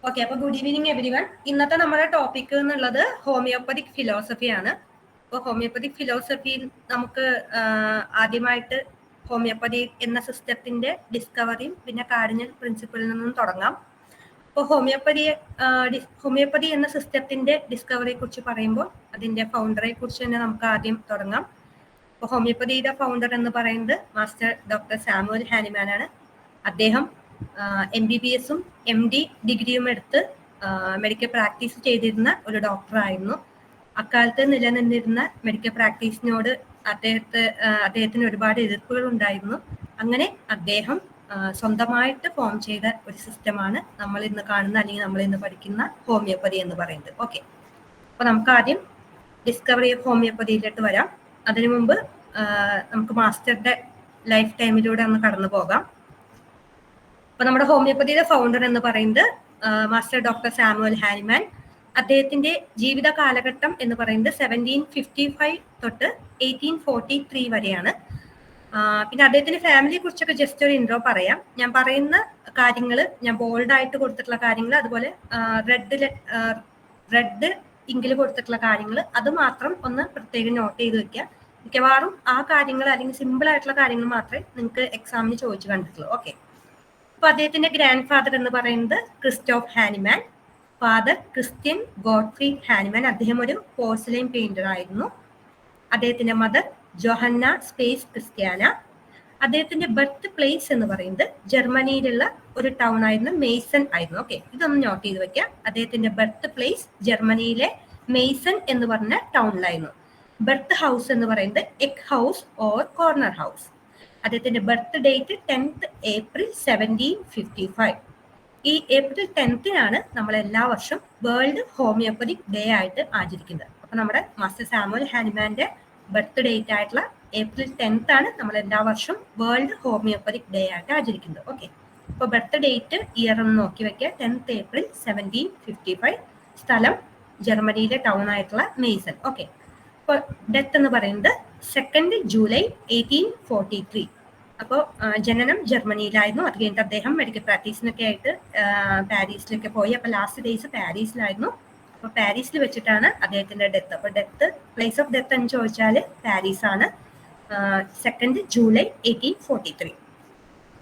Okay, അപ്പൊ good evening every one. ഇന്നത്തെ നമ്മുടെ ടോപ്പിക് എന്നുള്ളത് ഹോമിയോപ്പതിക് ഫിലോസഫിയാണ്. അപ്പോൾ ഹോമിയോപ്പതിക് ഫിലോസഫിയിൽ നമുക്ക് ആദ്യമായിട്ട് ഹോമിയോപ്പതി എന്ന സിസ്റ്റത്തിന്റെ ഡിസ്കവറിയും പിന്നെ കാർഡിനൽ പ്രിൻസിപ്പിളിൽ നിന്നും തുടങ്ങാം. അപ്പോൾ ഹോമിയോപ്പതി എന്ന സിസ്റ്റത്തിന്റെ ഡിസ്കവറിയെ കുറിച്ച് പറയുമ്പോൾ അതിന്റെ ഫൗണ്ടറെ കുറിച്ച് തന്നെ നമുക്ക് ആദ്യം തുടങ്ങാം. അപ്പോൾ ഹോമിയോപ്പതിയുടെ ഫൗണ്ടർ എന്ന് പറയുന്നത് മാസ്റ്റർ ഡോക്ടർ സാമുവൽ ഹാനിമാൻ ആണ്. അദ്ദേഹം MBBS-ഉം MD ഡിഗ്രിയും എടുത്ത് മെഡിക്കൽ പ്രാക്ടീസ് ചെയ്തിരുന്ന ഒരു ഡോക്ടറായിരുന്നു. അക്കാലത്ത് നിലനിന്നിരുന്ന മെഡിക്കൽ പ്രാക്ടീസിനോട് അദ്ദേഹത്തിന് ഒരുപാട് എതിർപ്പുകൾ ഉണ്ടായിരുന്നു. അങ്ങനെ അദ്ദേഹം സ്വന്തമായിട്ട് ഫോം ചെയ്ത ഒരു സിസ്റ്റമാണ് നമ്മൾ ഇന്ന് കാണുന്ന അല്ലെങ്കിൽ നമ്മൾ ഇന്ന് പഠിക്കുന്ന ഹോമിയോപ്പതി എന്ന് പറയുന്നത്. ഓക്കെ, അപ്പൊ നമുക്ക് ആദ്യം ഡിസ്കവറി ഓഫ് ഹോമിയോപ്പതിയിലോട്ട് വരാം. അതിനു മുമ്പ് നമുക്ക് മാസ്റ്ററുടെ ലൈഫ് ടൈമിലൂടെ ഒന്ന് കടന്നു പോകാം. അപ്പൊ നമ്മുടെ ഹോമിയോപ്പതിയുടെ ഫൗണ്ടർ എന്ന് പറയുന്നത് മാസ്റ്റർ ഡോക്ടർ സാമുവൽ ഹാനിമാൻ. അദ്ദേഹത്തിന്റെ ജീവിത കാലഘട്ടം എന്ന് പറയുന്നത് 1755 തൊട്ട് 1843 വരെയാണ്. പിന്നെ അദ്ദേഹത്തിന്റെ ഫാമിലിയെ കുറിച്ചൊക്കെ ജസ്റ്റ് ഒരു ഇൻട്രോ പറയാം. ഞാൻ പറയുന്ന കാര്യങ്ങൾ ഞാൻ ബോൾഡ് ആയിട്ട് കൊടുത്തിട്ടുള്ള കാര്യങ്ങൾ, അതുപോലെ റെഡ് ഇങ്കിൽ കൊടുത്തിട്ടുള്ള കാര്യങ്ങൾ അത് മാത്രം ഒന്ന് പ്രത്യേകം നോട്ട് ചെയ്ത് വെക്കുക. മിക്കവാറും ആ കാര്യങ്ങൾ അല്ലെങ്കിൽ സിമ്പിൾ ആയിട്ടുള്ള കാര്യങ്ങൾ മാത്രമേ നിങ്ങൾക്ക് എക്സാമിന് ചോദിച്ചു കണ്ടിട്ടുള്ളൂ. ഓക്കെ, അപ്പൊ അദ്ദേഹത്തിന്റെ ഗ്രാൻഡ് ഫാദർ എന്ന് പറയുന്നത് Christoph Hahnemann, father Christian Gottfried Hahnemann. അദ്ദേഹം ഒരു പോർസലൈൻ പെയിന്റർ ആയിരുന്നു. അദ്ദേഹത്തിന്റെ മദർ ജോഹന്ന സ്പേസ് ക്രിസ്ത്യാന. അദ്ദേഹത്തിന്റെ ബർത്ത് പ്ലേസ് എന്ന് പറയുന്നത് ജർമ്മനിയിലുള്ള ഒരു ടൗൺ ആയിരുന്നു, മെയ്സൺ ആയിരുന്നു. ഓക്കെ, ഇതൊന്ന് നോട്ട് ചെയ്ത് വെക്കുക. അദ്ദേഹത്തിന്റെ ബർത്ത് പ്ലേസ് ജർമ്മനിയിലെ മെയ്സൺ എന്ന് പറഞ്ഞ ടൗണിലായിരുന്നു. ബർത്ത് ഹൗസ് എന്ന് പറയുന്നത് egg house or corner house. അദ്ദേഹത്തിന്റെ ബർത്ത് ഡേറ്റ് 10th April 1755. ഈ April 10th നമ്മൾ എല്ലാ വർഷം വേൾഡ് ഹോമിയോപ്പതിക് ഡേ ആയിട്ട് ആചരിക്കുന്നത്. അപ്പൊ നമ്മുടെ മാസ്റ്റർ സാമുവൽ ഹാനിമാന്റെ ബർത്ത് ഡേറ്റ് ആയിട്ടുള്ള April 10th നമ്മൾ എല്ലാ വർഷം വേൾഡ് ഹോമിയോപ്പതിക് ഡേ ആയിട്ട് ആചരിക്കുന്നത്. ഓക്കെ, അപ്പൊ ബർത്ത് ഡേറ്റ് ഇയർ ഒന്ന് നോക്കി വെക്കുക. 10th April 1755. സ്ഥലം ജർമ്മനിയിലെ ടൗൺ ആയിട്ടുള്ള മെയ്സൺ. ഓക്കെ, അപ്പൊ ഡെത്ത് എന്ന് പറയുന്നത് 2nd July 1843. അപ്പോൾ ജനനം ജർമ്മനിയിലായിരുന്നു. അത് കഴിഞ്ഞിട്ട് അദ്ദേഹം മെഡിക്കൽ പ്രാക്ടീസിനൊക്കെ ആയിട്ട് പാരീസിലൊക്കെ പോയി. അപ്പൊ ലാസ്റ്റ് ഡേയ്സ് പാരീസിലായിരുന്നു. അപ്പൊ പാരീസിൽ വെച്ചിട്ടാണ് അദ്ദേഹത്തിന്റെ ഡെത്ത്. അപ്പൊ പ്ലേസ് ഓഫ് ഡെത്ത് എന്ന് ചോദിച്ചാൽ പാരീസ് ആണ്. 2nd July 1843.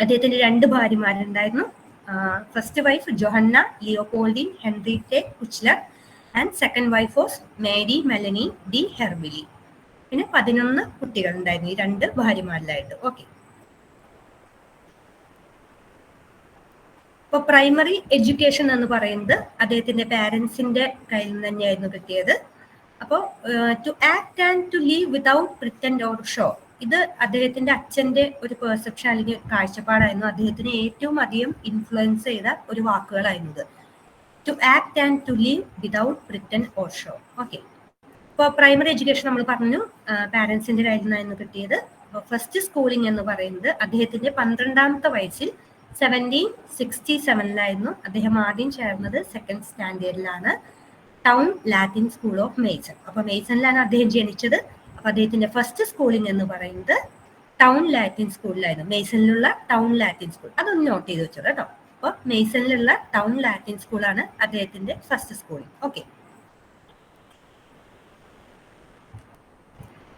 അദ്ദേഹത്തിന്റെ 2 ഭാര്യമാരുണ്ടായിരുന്നു. First wife Johanna Leopoldine Henriette Kuchler and second wife was Marie Melanie de ഹെർബിലി. പിന്നെ 11 കുട്ടികൾ ഉണ്ടായിരുന്നു ഈ 2 ഭാര്യമാരിലായിട്ട്. ഓക്കെ, ഇപ്പൊ പ്രൈമറി എഡ്യൂക്കേഷൻ എന്ന് പറയുന്നത് അദ്ദേഹത്തിന്റെ പാരന്റ്സിന്റെ കയ്യിൽ നിന്ന് തന്നെയായിരുന്നു കിട്ടിയത്. അപ്പോൾ to act and to live without pretend or show, ഇത് അദ്ദേഹത്തിന്റെ അച്ഛന്റെ ഒരു പെർസെപ്ഷൻ അല്ലെങ്കിൽ കാഴ്ചപ്പാടായിരുന്നു. അദ്ദേഹത്തിന് ഏറ്റവും അധികം ഇൻഫ്ലുവൻസ് ചെയ്ത ഒരു വാക്കുകളായിരുന്നത് to act and to live without pretend or show. Okay, ഇപ്പോൾ പ്രൈമറി എഡ്യൂക്കേഷൻ നമ്മൾ പറഞ്ഞു പാരന്റ്സിന്റെ കയ്യിൽ നിന്നായിരുന്നു കിട്ടിയത്. അപ്പോൾ ഫസ്റ്റ് സ്കൂളിംഗ് എന്ന് പറയുന്നത് അദ്ദേഹത്തിന്റെ 12ാമത്തെ വയസ്സിൽ 1767 അദ്ദേഹം ആദ്യം ചേർന്നത് 2nd സ്റ്റാൻഡേർഡിലാണ്. Town Latin school of Meissen. അപ്പൊ മെയ്സണിലാണ് അദ്ദേഹം ജനിച്ചത്. അപ്പൊ അദ്ദേഹത്തിന്റെ ഫസ്റ്റ് സ്കൂളിംഗ് എന്ന് പറയുന്നത് ടൗൺ ലാറ്റിൻ സ്കൂളിലായിരുന്നു, മെയ്സണിലുള്ള ടൗൺ ലാറ്റിൻ സ്കൂൾ. അതൊന്ന് നോട്ട് ചെയ്ത് വെച്ചോ കേട്ടോ. അപ്പൊ മെയ്സണിലുള്ള ടൗൺ ലാറ്റിൻ സ്കൂളാണ് അദ്ദേഹത്തിന്റെ ഫസ്റ്റ് സ്കൂളിംഗ്. ഓക്കെ,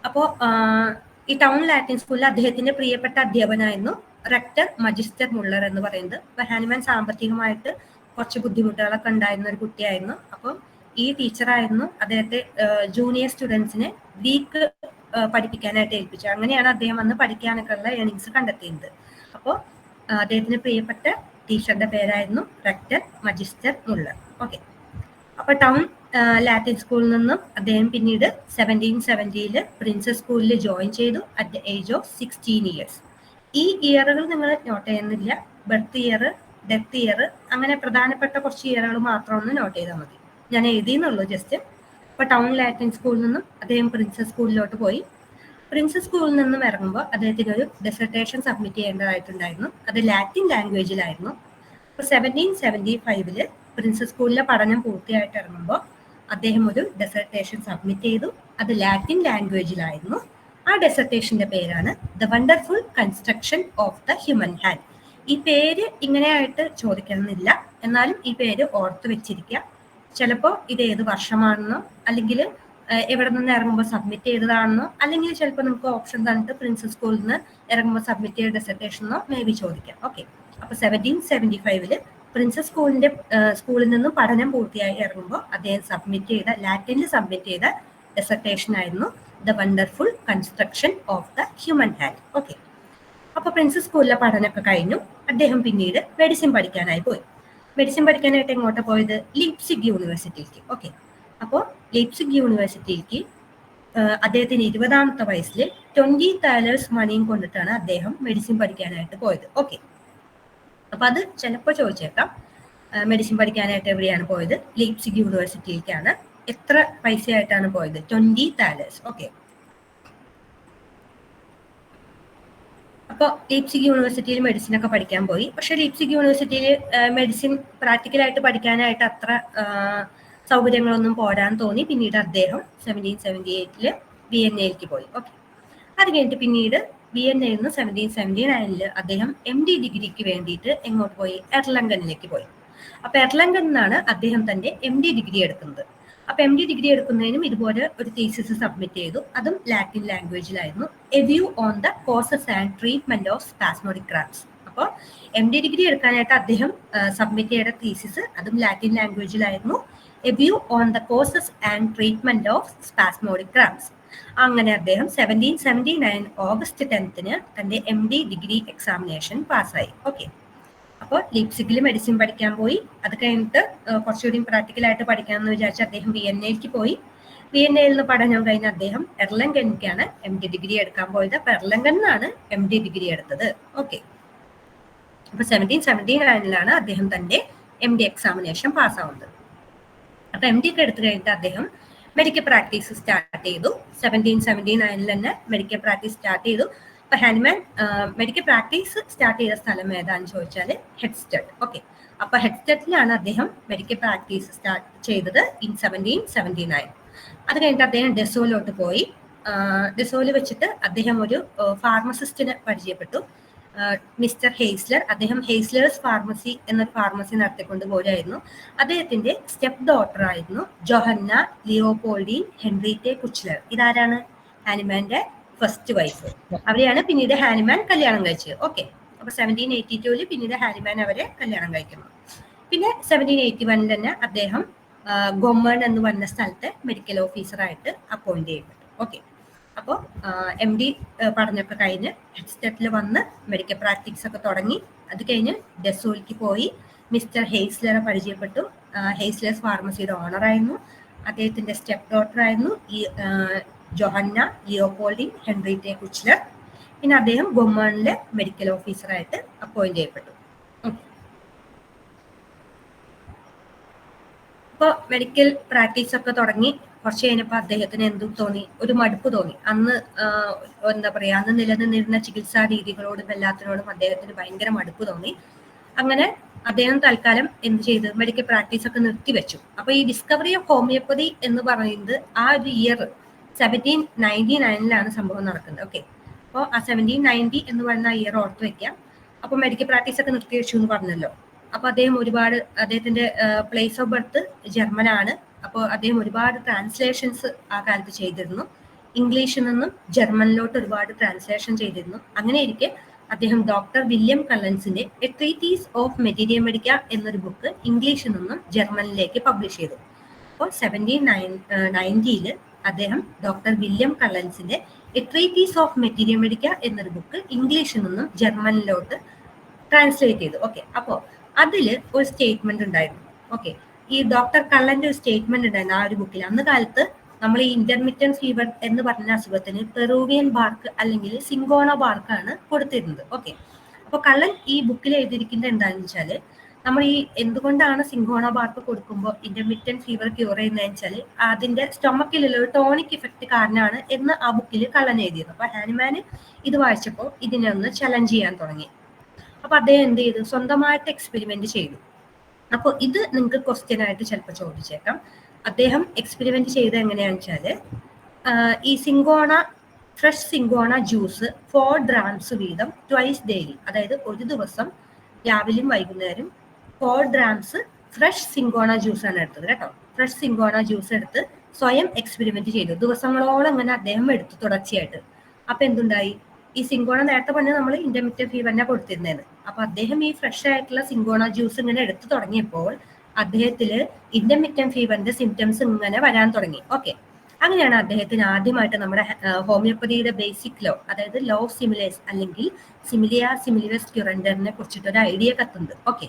അപ്പോ ഈ ടൗൺ ലാറ്റിൻ സ്കൂളിൽ അദ്ദേഹത്തിന്റെ പ്രിയപ്പെട്ട അധ്യാപനായിരുന്നു റെക്ടർ മജിസ്റ്റർ മുള്ളർ എന്ന് പറയുന്നത്. അപ്പൊ ഹാനിമാൻ സാമ്പത്തികമായിട്ട് കുറച്ച് ബുദ്ധിമുട്ടുകളൊക്കെ ഉണ്ടായിരുന്ന ഒരു കുട്ടിയായിരുന്നു. അപ്പോൾ ഈ ടീച്ചറായിരുന്നു അദ്ദേഹത്തെ ജൂനിയർ സ്റ്റുഡൻസിനെ ഗ്രീക്ക് പഠിപ്പിക്കാനായിട്ട് ഏൽപ്പിച്ചത്. അങ്ങനെയാണ് അദ്ദേഹം വന്ന് പഠിക്കാനൊക്കെ ഉള്ള ഏണിങ്സ് കണ്ടെത്തിയത്. അപ്പോൾ അദ്ദേഹത്തിന് പ്രിയപ്പെട്ട ടീച്ചറുടെ പേരായിരുന്നു റെക്ടർ മജിസ്റ്റർ മുള്ളർ. ഓക്കെ, അപ്പൊ ടൗൺ ലാറ്റിൻ സ്കൂളിൽ നിന്നും അദ്ദേഹം പിന്നീട് 1770 പ്രിൻസസ് സ്കൂളിൽ ജോയിൻ ചെയ്തു at the age of 16 years. ഈ ഇയറുകൾ നിങ്ങൾ നോട്ട് ചെയ്യുന്നില്ല. ബർത്ത് ഇയർ, ഡെത്ത് ഇയർ, അങ്ങനെ പ്രധാനപ്പെട്ട കുറച്ച് ഇയറുകൾ മാത്രം ഒന്ന് നോട്ട് ചെയ്താൽ മതി. ഞാൻ എഴുതിയെന്നുള്ളൂ ജസ്റ്റ്. അപ്പൊ ടൗൺ ലാറ്റിൻ സ്കൂളിൽ നിന്നും അദ്ദേഹം പ്രിൻസസ് സ്കൂളിലോട്ട് പോയി. പ്രിൻസസ് സ്കൂളിൽ നിന്നും ഇറങ്ങുമ്പോൾ അദ്ദേഹത്തിന് ഒരു ഡെസർട്ടേഷൻ സബ്മിറ്റ് ചെയ്യേണ്ടതായിട്ടുണ്ടായിരുന്നു. അത് ലാറ്റിൻ ലാംഗ്വേജിലായിരുന്നു. അപ്പൊ 1775 പ്രിൻസസ് സ്കൂളിലെ പഠനം പൂർത്തിയായിട്ട് ഇറങ്ങുമ്പോൾ അദ്ദേഹം ഒരു ഡെസർട്ടേഷൻ സബ്മിറ്റ് ചെയ്തു. അത് ലാറ്റിൻ ലാംഗ്വേജിലായിരുന്നു. ആ ഡെസർട്ടേഷന്റെ പേരാണ് the wonderful construction of the human hand. ഈ പേര് ഇങ്ങനെയായിട്ട് ചോദിക്കണമെന്നില്ല. എന്നാലും ഈ പേര് ഓർത്ത് വെച്ചിരിക്കുക. ചിലപ്പോൾ ഇത് ഏത് വർഷമാണെന്നോ അല്ലെങ്കിൽ എവിടെ നിന്ന് ഇറങ്ങുമ്പോൾ സബ്മിറ്റ് ചെയ്തതാണെന്നോ അല്ലെങ്കിൽ ചിലപ്പോൾ നമുക്ക് ഓപ്ഷൻ തന്നിട്ട് പ്രിൻസസ് സ്കൂളിൽ നിന്ന് ഇറങ്ങുമ്പോൾ സബ്മിറ്റ് ചെയ്ത ഡെസർട്ടേഷനോ മേ ബി ചോദിക്കാം. ഓക്കെ, അപ്പൊ 1775 പ്രിൻസസ് സ്കൂളിൽ നിന്നും പഠനം പൂർത്തിയായി ഇറങ്ങുമ്പോൾ അദ്ദേഹം ലാറ്റിനിൽ സബ്മിറ്റ് ചെയ്ത ഡെസർട്ടേഷൻ ആയിരുന്നു the wonderful construction of the human hand. Okay, അപ്പൊ പ്രിൻസസ് സ്കൂളിലെ പഠനമൊക്കെ കഴിഞ്ഞു. അദ്ദേഹം പിന്നീട് മെഡിസിൻ പഠിക്കാനായി പോയി. മെഡിസിൻ പഠിക്കാനായിട്ട് എങ്ങോട്ടാ പോയത്? ലീപ്സിഗ് യൂണിവേഴ്സിറ്റിയിലേക്ക്. ഓക്കെ, അപ്പോൾ ലീപ്സിഗ് യൂണിവേഴ്സിറ്റിയിലേക്ക് അദ്ദേഹത്തിന് 20ാമത്തെ വയസ്സിൽ 20 താലേഴ്സ് മണിയും കൊണ്ടിട്ടാണ് അദ്ദേഹം മെഡിസിൻ പഠിക്കാനായിട്ട് പോയത്. ഓക്കെ, അപ്പൊ അത് ചിലപ്പോൾ ചോദിച്ചേക്കാം. മെഡിസിൻ പഠിക്കാനായിട്ട് എവിടെയാണ് പോയത്? ലീപ്സിഗ് യൂണിവേഴ്സിറ്റിയിലേക്കാണ്. എത്ര പൈസയായിട്ടാണ് പോയത്? 20 താലേഴ്സ്. ഓക്കെ, അപ്പോൾ ലീപ്സിഗ് യൂണിവേഴ്സിറ്റിയിൽ മെഡിസിൻ ഒക്കെ പഠിക്കാൻ പോയി. പക്ഷെ ലീപ്സിഗ് യൂണിവേഴ്സിറ്റിയിൽ മെഡിസിൻ പ്രാക്ടിക്കലായിട്ട് പഠിക്കാനായിട്ട് അത്ര സൗകര്യങ്ങളൊന്നും പോരാന്ന് തോന്നി. പിന്നീട് അദ്ദേഹം 1778 വിയന്നയിലേക്ക് പോയി. ഓക്കെ, അത് കഴിഞ്ഞിട്ട് പിന്നീട് വിയന്നയിൽ നിന്ന് 1779 അദ്ദേഹം MD ഡിഗ്രിക്ക് വേണ്ടിയിട്ട് എങ്ങോട്ട് പോയി? എർലങ്കനിലേക്ക് പോയി. അപ്പൊ എർലങ്കനിൽ നിന്നാണ് അദ്ദേഹം തന്റെ MD ഡിഗ്രി എടുക്കുന്നത്. അപ്പൊ MD ഡിഗ്രി എടുക്കുന്നതിനും ഇതുപോലെ ഒരു തീസിസ് സബ്മിറ്റ് ചെയ്തു. അതും ലാറ്റിൻ ലാംഗ്വേജിലായിരുന്നു. A view on the causes and treatment of spasmodic cramps. അപ്പോൾ MD ഡിഗ്രി എടുക്കാനായിട്ട് അദ്ദേഹം സബ്മിറ്റ് ചെയ്ത തീസിസ് അതും ലാറ്റിൻ ലാംഗ്വേജിലായിരുന്നു. A view on the causes and treatment of spasmodic cramps. അങ്ങനെ അദ്ദേഹം 1779 ഓഗസ്റ്റ് 10 തന്റെ MD ഡിഗ്രി എക്സാമിനേഷൻ പാസ്സായി. ഓക്കെ, അപ്പോൾ ലീപ്സിഗിൽ മെഡിസിൻ പഠിക്കാൻ പോയി. അത് കഴിഞ്ഞിട്ട് കുറച്ചുകൂടി പ്രാക്ടിക്കലായിട്ട് പഠിക്കാമെന്ന് വിചാരിച്ച് അദ്ദേഹം വിയന്നയിലേക്ക് പോയി. വിയന്നയിൽ നിന്ന് പഠനം കഴിഞ്ഞ് അദ്ദേഹം എർലങ്കനിലേക്കാണ് MD ഡിഗ്രി എടുക്കാൻ പോയത്. അപ്പൊ എർലങ്കനിൽ നിന്നാണ് MD ഡിഗ്രി എടുത്തത്. ഓക്കെ, അപ്പൊ 1779 അദ്ദേഹം തന്റെ MD എക്സാമിനേഷൻ പാസ്സാവുന്നത്. അപ്പൊ MD ഒക്കെ എടുത്തു കഴിഞ്ഞിട്ട് അദ്ദേഹം മെഡിക്കൽ പ്രാക്ടീസ് സ്റ്റാർട്ട് ചെയ്തു. 1779 തന്നെ മെഡിക്കൽ പ്രാക്ടീസ് സ്റ്റാർട്ട് ചെയ്തു. അപ്പൊ ഹാനിമാൻ മെഡിക്കൽ പ്രാക്ടീസ് സ്റ്റാർട്ട് ചെയ്ത സ്ഥലം ഏതാണെന്ന് ചോദിച്ചാൽ ഹെഡ്സ്റ്റഡ്. ഓക്കെ, അപ്പൊ ഹെഡ്സ്റ്റഡിലാണ് അദ്ദേഹം മെഡിക്കൽ പ്രാക്ടീസ് സ്റ്റാർട്ട് ചെയ്തത് ഇൻ 1779. അത് കഴിഞ്ഞിട്ട് അദ്ദേഹം ഡെസോയിലോട്ട് പോയി. ഡെസോയിൽ വെച്ചിട്ട് അദ്ദേഹം ഒരു ഫാർമസിസ്റ്റിനെ പരിചയപ്പെട്ടു, മിസ്റ്റർ ഹെയ്സ്ലർ. അദ്ദേഹം ഹെയ്സ്ലേഴ്സ് ഫാർമസി എന്നൊരു ഫാർമസി നടത്തിക്കൊണ്ട് പോരായിരുന്നു. അദ്ദേഹത്തിന്റെ സ്റ്റെപ്പ് ഡോട്ടർ ആയിരുന്നു ജോഹന്ന ലിയോപോൾഡീൻ ഹെൻറിറ്റെ കുച്ച്ലർ. ഇതാരാണ്? ഹാനിമാന്റെ ഫസ്റ്റ് വൈഫ്. അവരെയാണ് പിന്നീട് ഹാനിമാൻ കല്യാണം കഴിച്ചത്. ഓക്കെ, അപ്പൊ 1782 പിന്നീട് ഹാനിമാൻ അവരെ കല്യാണം കഴിക്കുന്നു. പിന്നെ 1781 തന്നെ അദ്ദേഹം ഗൊമ്മൺ എന്ന് പറഞ്ഞ സ്ഥലത്തെ മെഡിക്കൽ ഓഫീസറായിട്ട് അപ്പോയിന്റ് ചെയ്യപ്പെട്ടു. ഓക്കെ, അപ്പോൾ MD പഠനമൊക്കെ കഴിഞ്ഞ് ഹെഡ്സ്റ്റഡിൽ വന്ന് മെഡിക്കൽ പ്രാക്ടീസ് ഒക്കെ തുടങ്ങി. അത് കഴിഞ്ഞ് ഡെസോയിലേക്ക് പോയി. മിസ്റ്റർ ഹെയ്സ്ലറെ പരിചയപ്പെട്ടു. ഹെയ്സ്ലേഴ്സ് ഫാർമസിയുടെ ഓണറായിരുന്നു. അദ്ദേഹത്തിന്റെ സ്റ്റെപ്പ് ഡോട്ടർ ആയിരുന്നു ഈ ജോഹന്ന ലിയോപോൾഡീൻ ഹെൻറിറ്റെ കുച്ച്ലർ. പിന്നെ അദ്ദേഹം ഗൊമ്മണിലെ മെഡിക്കൽ ഓഫീസറായിട്ട് അപ്പോയിന്റ് ചെയ്യപ്പെട്ടു. അപ്പോൾ മെഡിക്കൽ പ്രാക്ടീസ് ഒക്കെ തുടങ്ങി. കുറച്ച് കഴിഞ്ഞപ്പോൾ അദ്ദേഹത്തിന് എന്തും തോന്നി, ഒരു മടുപ്പ് തോന്നി. അന്ന് എന്താ പറയാ, അന്ന് നിലനിന്നിരുന്ന ചികിത്സാ രീതികളോടും എല്ലാത്തിനോടും അദ്ദേഹത്തിന് ഭയങ്കര മടുപ്പ് തോന്നി. അങ്ങനെ അദ്ദേഹം തൽക്കാലം എന്ത് ചെയ്തു? മെഡിക്കൽ പ്രാക്ടീസ് ഒക്കെ നിർത്തിവെച്ചു. അപ്പൊ ഈ ഡിസ്കവറി ഓഫ് ഹോമിയോപ്പതി എന്ന് പറയുന്നത് ആ ഒരു ഇയർ 1799 സംഭവം നടക്കുന്നത്. ഓക്കെ, അപ്പോൾ ആ 1790 എന്ന് പറയുന്ന ഇയർ ഓർത്ത് വെക്കാം. അപ്പൊ മെഡിക്കൽ പ്രാക്ടീസ് ഒക്കെ നിർത്തിവെച്ചു എന്ന് പറഞ്ഞല്ലോ. അപ്പൊ അദ്ദേഹത്തിന്റെ പ്ലേസ് ഓഫ് ബർത്ത് ജർമ്മനാണ്. അപ്പോൾ അദ്ദേഹം ഒരുപാട് ട്രാൻസ്ലേഷൻസ് ആ കാലത്ത് ചെയ്തിരുന്നു. ഇംഗ്ലീഷിൽ നിന്നും ജർമ്മനിലോട്ട് ഒരുപാട് ട്രാൻസ്ലേഷൻ ചെയ്തിരുന്നു. അങ്ങനെ ഇരിക്കെ അദ്ദേഹം ഡോക്ടർ വില്യം കള്ളൻസിന്റെ a treatise of materia medica എന്നൊരു ബുക്ക് ഇംഗ്ലീഷിൽ നിന്നും ജർമ്മനിലേക്ക് പബ്ലിഷ് ചെയ്തു. അപ്പോൾ 1790 അദ്ദേഹം ഡോക്ടർ വില്യം കള്ളൻസിന്റെ a treatise of materia medica എന്നൊരു ബുക്ക് ഇംഗ്ലീഷിൽ നിന്നും ജർമ്മനിലോട്ട് ട്രാൻസ്ലേറ്റ് ചെയ്തു. ഓക്കെ, അപ്പോൾ അതില് ഒരു സ്റ്റേറ്റ്മെന്റ് ഉണ്ടായിരുന്നു. ഓക്കെ, ഈ ഡോക്ടർ കള്ളന്റെ ഒരു സ്റ്റേറ്റ്മെന്റ് ഉണ്ടായിരുന്നു ആ ഒരു ബുക്കിൽ. അന്ന് കാലത്ത് നമ്മൾ ഈ ഇന്റർമിറ്റന്റ് ഫീവർ എന്ന് പറഞ്ഞ അസുഖത്തിന് പെറൂവിയൻ ബാർക്ക് അല്ലെങ്കിൽ സിങ്കോണ ബാർക്കാണ് കൊടുത്തിരുന്നത്. ഓക്കെ, അപ്പൊ കള്ളൻ ഈ ബുക്കിൽ എഴുതിയിരിക്കുന്നത് എന്താണെന്ന് വെച്ചാൽ, നമ്മൾ ഈ എന്തുകൊണ്ടാണ് സിങ്കോണ ബാർക്ക് കൊടുക്കുമ്പോൾ ഇന്റർമിറ്റന്റ് ഫീവർ ക്യൂർ ചെയ്യുന്നതെന്ന് വെച്ചാൽ അതിന്റെ സ്റ്റൊമക്കിലുള്ള ഒരു ടോണിക് ഇഫക്റ്റ് കാരണമാണ് എന്ന് ആ ബുക്കിൽ കള്ളൻ എഴുതിയത്. അപ്പൊ ഹാനിമാന് ഇത് വായിച്ചപ്പോൾ ഇതിനെ ഒന്ന് ചലഞ്ച് ചെയ്യാൻ തുടങ്ങി. അപ്പൊ അദ്ദേഹം എന്ത് ചെയ്തു? സ്വന്തമായിട്ട് എക്സ്പെരിമെന്റ് ചെയ്തു. അപ്പോൾ ഇത് നിങ്ങൾക്ക് ക്വസ്റ്റ്യൻ ആയിട്ട് ചിലപ്പോൾ ചോദിച്ചേക്കാം. അദ്ദേഹം എക്സ്പെരിമെന്റ് ചെയ്ത് എങ്ങനെയാണെന്ന് വെച്ചാല്, ഈ ഫ്രഷ് സിങ്കോണ ജ്യൂസ് 4 grams വീതം ട്വൈസ് ഡെയിലി, അതായത് ഒരു ദിവസം രാവിലെയും വൈകുന്നേരം 4 grams ഫ്രഷ് സിങ്കോണ ജ്യൂസ് ആണ് എടുത്തത് കേട്ടോ. ഫ്രഷ് സിങ്കോണ ജ്യൂസ് എടുത്ത് സ്വയം എക്സ്പെരിമെന്റ് ചെയ്തു. ദിവസങ്ങളോളം അങ്ങനെ അദ്ദേഹം എടുത്തു തുടർച്ചയായിട്ട്. അപ്പൊ എന്തുണ്ടായി, ഈ സിങ്കോണ നേരത്തെ പറഞ്ഞ നമ്മൾ ഇന്റർമിറ്റന്റ് ഫീവറിനെ കൊടുത്തിരുന്നേന്ന്. അപ്പൊ അദ്ദേഹം ഈ ഫ്രഷ് ആയിട്ടുള്ള സിങ്കോണ ജ്യൂസ് ഇങ്ങനെ എടുത്തു തുടങ്ങിയപ്പോൾ അദ്ദേഹത്തില് ഇന്റർമിറ്റന്റ് ഫീവറിന്റെ സിംറ്റംസ് ഇങ്ങനെ വരാൻ തുടങ്ങി. ഓക്കെ, അങ്ങനെയാണ് അദ്ദേഹത്തിന് ആദ്യമായിട്ട് നമ്മുടെ ഹോമിയോപ്പതിയുടെ ബേസിക് ലോ, അതായത് ലോ ഓഫ് സിമിലേഴ്സ് അല്ലെങ്കിൽ സിമിലിയ സിമിലിയസ് ക്യുറൻഡറിനെ കുറിച്ചിട്ട് ഒരു ഐഡിയ കത്തുന്നത്. ഓക്കെ,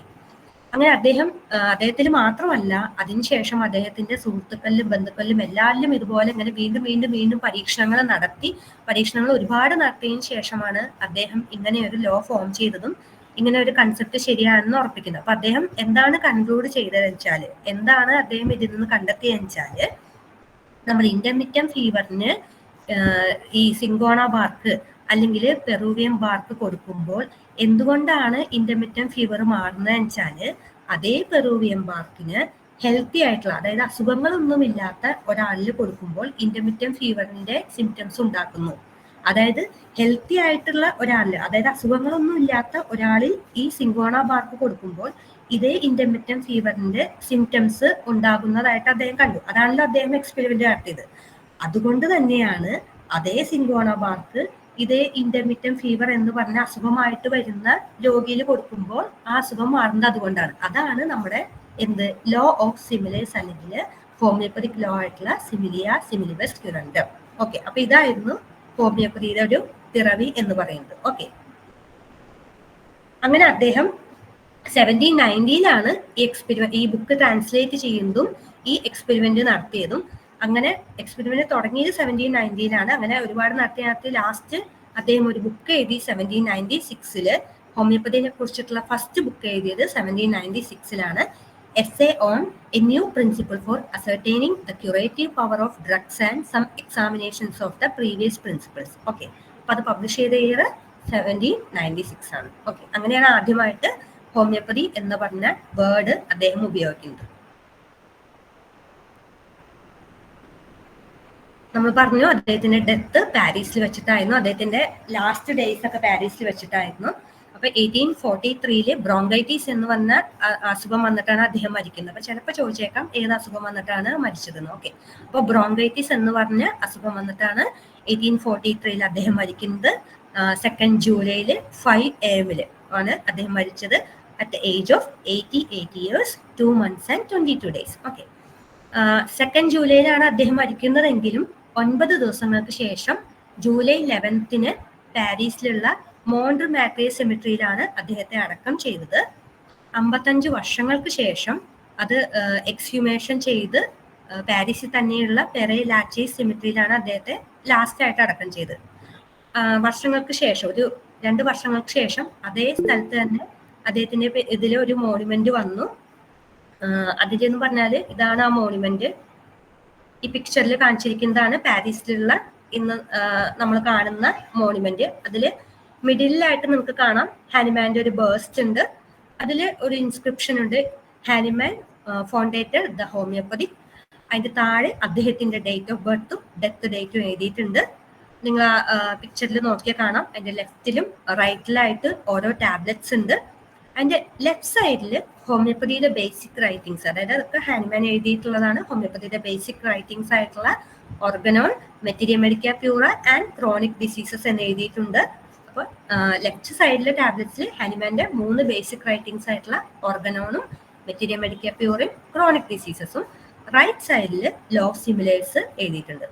അങ്ങനെ അദ്ദേഹത്തിൽ മാത്രമല്ല, അതിനുശേഷം അദ്ദേഹത്തിന്റെ സുഹൃത്തുക്കളിലും ബന്ധുക്കളിലും എല്ലാവരിലും ഇതുപോലെ ഇങ്ങനെ വീണ്ടും വീണ്ടും വീണ്ടും പരീക്ഷണങ്ങൾ ഒരുപാട് നടത്തിയതിനു ശേഷമാണ് അദ്ദേഹം ഇങ്ങനെ ഒരു ലോ ഫോം ചെയ്തതും ഇങ്ങനെ ഒരു കൺസെപ്റ്റ് ശരിയാണെന്ന് ഉറപ്പിക്കുന്നത്. അപ്പൊ അദ്ദേഹം എന്താണ് കൺക്ലൂഡ് ചെയ്തതെന്ന് വെച്ചാല്, എന്താണ് അദ്ദേഹം ഇതിൽ നിന്ന് കണ്ടെത്തിയെന്ന് വെച്ചാല്, നമ്മൾ ഇന്റർമിറ്റന്റ് ഫീവറിന് ഈ സിങ്കോണ ബാർക്ക് അല്ലെങ്കിൽ പെറൂവിയൻ ബാർക്ക് കൊടുക്കുമ്പോൾ എന്തുകൊണ്ടാണ് ഇന്റർമിറ്റന്റ് ഫീവർ മാറുന്നത് വെച്ചാല്, അതേ പെറൂവിയൻ ബാർക്കിന് ഹെൽത്തി ആയിട്ടുള്ള, അതായത് അസുഖങ്ങളൊന്നുമില്ലാത്ത ഒരാളിൽ കൊടുക്കുമ്പോൾ ഇന്റർമിറ്റന്റ് ഫീവറിന്റെ സിംറ്റംസ് ഉണ്ടാക്കുന്നു. അതായത് ഹെൽത്തി ആയിട്ടുള്ള ഒരാളിൽ, അതായത് അസുഖങ്ങളൊന്നും ഇല്ലാത്ത ഒരാളിൽ ഈ സിങ്കോണ ബാർക്ക് കൊടുക്കുമ്പോൾ ഇതേ ഇന്റർമിറ്റന്റ് ഫീവറിന്റെ സിംറ്റംസ് ഉണ്ടാകുന്നതായിട്ട് അദ്ദേഹം കണ്ടു. അതാണല്ലോ അദ്ദേഹം എക്സ്പെരിമെന്റ് നടത്തിയത്. അതുകൊണ്ട് തന്നെയാണ് അതേ സിങ്കോണ ബാർക്ക് ഇതേ ഇന്റർമിറ്റന്റ് ഫീവർ എന്ന് പറഞ്ഞ അസുഖമായിട്ട് വരുന്ന രോഗിയിൽ കൊടുക്കുമ്പോൾ ആ അസുഖം മാറുന്നത് അതുകൊണ്ടാണ്. അതാണ് നമ്മുടെ ലോ ഓഫ് സിമിലേഴ്സ് അല്ലെങ്കിൽ ഹോമിയോപ്പതിക് ലോ ആയിട്ടുള്ള സിമിലിയ സിമിലിബസ് ക്യുറൻഡം. ഓക്കെ, അപ്പൊ ഇതായിരുന്നു ഹോമിയോപ്പതിയുടെ ഒരു പിറവി എന്ന് പറയുന്നത്. ഓക്കെ, അങ്ങനെ അദ്ദേഹം 1790 ഈ ബുക്ക് ട്രാൻസ്ലേറ്റ് ചെയ്യുന്നതും ഈ എക്സ്പെരിമെന്റ് നടത്തിയതും. അങ്ങനെ എക്സ്പെരിമെന്റ് തുടങ്ങിയത് 1790 അങ്ങനെ ഒരുപാട് നടത്തി ലാസ്റ്റ് അദ്ദേഹം ഒരു ബുക്ക് എഴുതി 1796 ഹോമിയോപ്പതിനെ കുറിച്ചിട്ടുള്ള ഫസ്റ്റ് ബുക്ക് എഴുതിയത് 1796 essay on a new principle for ascertaining the curative power of drugs and some examinations of the previous principles. Okay, അപ്പൊ അത് പബ്ലിഷ് ചെയ്ത ഇയർ 1796 ആണ്. ഓക്കെ, അങ്ങനെയാണ് ആദ്യമായിട്ട് ഹോമിയോപ്പതി എന്ന് പറഞ്ഞ വേർഡ് അദ്ദേഹം ഉപയോഗിക്കുന്നത്. നമ്മൾ പറഞ്ഞു അദ്ദേഹത്തിന്റെ ഡെത്ത് പാരീസിൽ വെച്ചിട്ടായിരുന്നു, അദ്ദേഹത്തിന്റെ ലാസ്റ്റ് ഡേയ്സ് ഒക്കെ പാരീസിൽ വെച്ചിട്ടായിരുന്നു. അപ്പൊ 1843 ബ്രോങ്കൈറ്റിസ് എന്ന് പറഞ്ഞ അസുഖം വന്നിട്ടാണ് അദ്ദേഹം മരിക്കുന്നത്. അപ്പൊ ചിലപ്പോൾ ചോദിച്ചേക്കാം ഏത് അസുഖം വന്നിട്ടാണ് മരിച്ചതെന്ന്. ഓക്കെ, അപ്പൊ ബ്രോങ്കൈറ്റിസ് എന്ന് പറഞ്ഞ അസുഖം വന്നിട്ടാണ് 1843 അദ്ദേഹം മരിക്കുന്നത്. 2 ജൂലൈയിൽ 5 AM ആണ് അദ്ദേഹം മരിച്ചത്. at the age of 88 years 2 months and 22 days. Okay, 2 ജൂലൈയിലാണ് അദ്ദേഹം മരിക്കുന്നതെങ്കിലും 9 ദിവസങ്ങൾക്ക് ശേഷം ജൂലൈ 11 പാരീസിലുള്ള മോണ്ടർ മാട്രേ സെമിട്രിയിലാണ് അദ്ദേഹത്തെ അടക്കം ചെയ്തത്. 55 വർഷങ്ങൾക്ക് ശേഷം അത് എക്സ്ഹ്യൂമേഷൻ ചെയ്ത് പാരീസിൽ തന്നെയുള്ള പെറെ ലാച്ചേസ് സെമിട്രിയിലാണ് അദ്ദേഹത്തെ ലാസ്റ്റ് ആയിട്ട് അടക്കം ചെയ്തത്. വർഷങ്ങൾക്ക് ശേഷം, ഒരു 2 വർഷങ്ങൾക്ക് ശേഷം അതേ സ്ഥലത്ത് തന്നെ അദ്ദേഹത്തിന്റെ ഇതിൽ ഒരു മോണുമെന്റ് വന്നു. അതിലെന്ന് പറഞ്ഞാല് ഇതാണ് ആ മോണുമെന്റ്. ഈ പിക്ചറിൽ കാണിച്ചിരിക്കുന്നതാണ് പാരീസിലുള്ള ഇന്ന് നമ്മൾ കാണുന്ന മോണുമെന്റ്. അതില് മിഡിലായിട്ട് നിങ്ങൾക്ക് കാണാം ഹാനിമാന്റെ ഒരു ബേസ്റ്റ് ഉണ്ട്. അതിൽ ഒരു ഇൻസ്ക്രിപ്ഷൻ ഉണ്ട്, ഹാനിമാൻ ഫോണ്ടേറ്റഡ് ദ ഹോമിയോപ്പതി. അതിന്റെ താഴെ അദ്ദേഹത്തിന്റെ ഡേറ്റ് ഓഫ് ബർത്തും ഡെത്ത് ഡേറ്റും എഴുതിയിട്ടുണ്ട്. നിങ്ങൾ ആ പിക്ചറിൽ നോക്കിയാൽ കാണാം. അതിന്റെ ലെഫ്റ്റിലും റൈറ്റിലായിട്ട് ഓരോ ടാബ്ലറ്റ്സ് ഉണ്ട്. അതിന്റെ ലെഫ്റ്റ് സൈഡിൽ ഹോമിയോപ്പതിയുടെ ബേസിക് റൈറ്റിംഗ്സ്, അതായത് അതൊക്കെ ഹാനിമാൻ എഴുതിയിട്ടുള്ളതാണ്. ഹോമിയോപ്പതിയുടെ ബേസിക് റൈറ്റിംഗ്സ് ആയിട്ടുള്ള Organon, materia medica pura and chronic diseases എന്ന് എഴുതിയിട്ടുണ്ട്. അപ്പോൾ ലെഫ്റ്റ് സൈഡിലെ ടാബ്ലറ്റ്സിൽ ഹാനിമാന്റെ 3 ബേസിക് റൈറ്റിംഗ്സ് ആയിട്ടുള്ള ഓർഗനോണും മെറ്റീരിയ മെഡിക്ക പ്യൂറയും ക്രോണിക് ഡിസീസസും, റൈറ്റ് സൈഡിൽ ലോ ഓഫ് സിമിലേഴ്സ് എഴുതിയിട്ടുണ്ട്.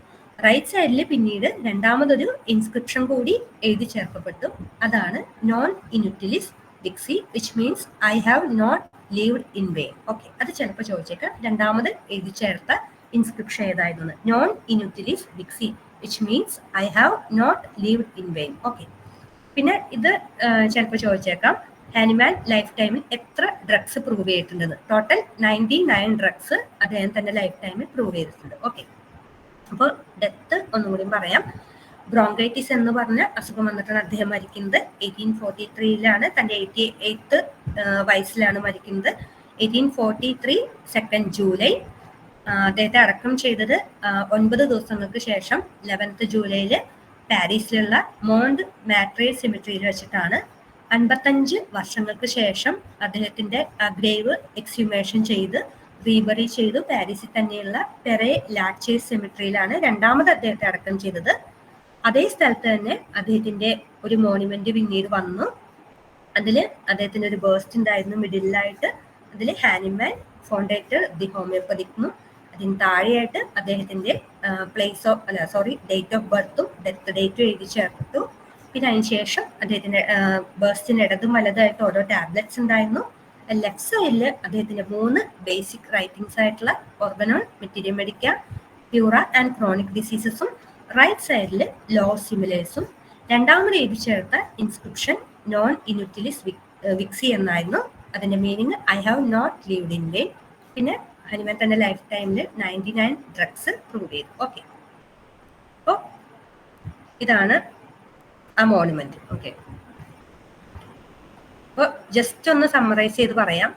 റൈറ്റ് സൈഡിൽ പിന്നീട് രണ്ടാമതൊരു ഇൻസ്ക്രിപ്ഷൻ കൂടി എഴുതി ചേർക്കപ്പെട്ടു. അതാണ് non inutilis vixi, which means I have not lived in vain. Okay, അത് ചിലപ്പോൾ ചോദിച്ചേക്കാം രണ്ടാമത് എഴുതി ചേർത്ത ഇൻസ്ക്രിപ്ഷൻ ഏതായിരുന്നു. Non inutilis vixi, which means I have not lived in vain. Okay, പിന്നെ ഇത് ചിലപ്പോൾ ചോദിച്ചേക്കാം ഹാനിമാൻ ലൈഫ് ടൈമിൽ എത്ര ഡ്രഗ്സ് പ്രൂവ് ചെയ്തിട്ടുണ്ടെന്ന്. ടോട്ടൽ 99 ഡ്രഗ്സ് അദ്ദേഹം തന്നെ ലൈഫ് ടൈമിൽ പ്രൂവ് ചെയ്തിട്ടുണ്ട്. ഓക്കെ, അപ്പോൾ ഡെത്ത് ഒന്നും കൂടി പറയാം. ബ്രോങ്കൈറ്റിസ് എന്ന് പറഞ്ഞ അസുഖം വന്നിട്ടാണ് അദ്ദേഹം മരിക്കുന്നത്. 1843 തന്റെ 88th വയസ്സിലാണ് മരിക്കുന്നത്. 1843 2 ജൂലൈ. അദ്ദേഹത്തെ അടക്കം ചെയ്തത് 9 ദിവസങ്ങൾക്ക് ശേഷം 11th ജൂലൈയിൽ പാരീസിലുള്ള മോണ്ട് മാട്രേ സെമിട്രിയിൽ വെച്ചിട്ടാണ്. 55 വർഷങ്ങൾക്ക് ശേഷം അദ്ദേഹത്തിന്റെ ഗ്രേവ് എക്സ്ഹ്യൂമേഷൻ ചെയ്ത് റീബറി ചെയ്തു. പാരീസിൽ തന്നെയുള്ള പെരെ ലാച്ചേസ് സെമിട്രിയിലാണ് രണ്ടാമത് അദ്ദേഹത്തെ അടക്കം ചെയ്തത്. അതേ സ്ഥലത്ത് തന്നെ അദ്ദേഹത്തിന്റെ ഒരു മോണുമെന്റ് പിന്നീട് വന്നു. അതില് അദ്ദേഹത്തിന് ഒരു ബേസ്റ്റ് ഉണ്ടായിരുന്നു മിഡിലായിട്ട്. അതിൽ ഹാനിമാൻ ഫൗണ്ടേറ്റർ ദി ഹോമിയോപ്പതിക്കും അതിന് താഴെയായിട്ട് അദ്ദേഹത്തിന്റെ ഡേറ്റ് ഓഫ് ബർത്തും ഡെത്ത് ഡേറ്റും എഴുതി ചേർത്തു. പിന്നെ അതിനുശേഷം അദ്ദേഹത്തിന്റെ ബേസ്റ്റിന് ഇടതും വലതായിട്ട് ഓരോ ടാബ്ലറ്റ്സ് ഉണ്ടായിരുന്നു. ലെഫ്റ്റ് സൈഡില് അദ്ദേഹത്തിന്റെ 3 ബേസിക് റൈറ്റിംഗ്സ് ആയിട്ടുള്ള Organon, materia medica, pura and chronic ഡിസീസസും റൈറ്റ് സൈഡിൽ ലോ സിമുലേഴ്സും രണ്ടാമത് എഴുതി ചേർത്ത ഇൻസ്ക്രിപ്ഷൻ നോൺ ഇനുറ്റിലിസ് വിക്സി എന്നായിരുന്നു. അതിന്റെ meaning I have not lived in vain. പിന്നെ ഹനുമാൻ തന്റെ ലൈഫ് ടൈമിൽ 99 ഡ്രഗ്സ് പ്രൂവ് ചെയ്തു. ഓക്കെ, അപ്പോൾ ഇതാണ് ആ മോണുമെന്റ്. ഓക്കെ, അപ്പോൾ ജസ്റ്റ് ഒന്ന് സമ്മറൈസ് ചെയ്ത് പറയാം.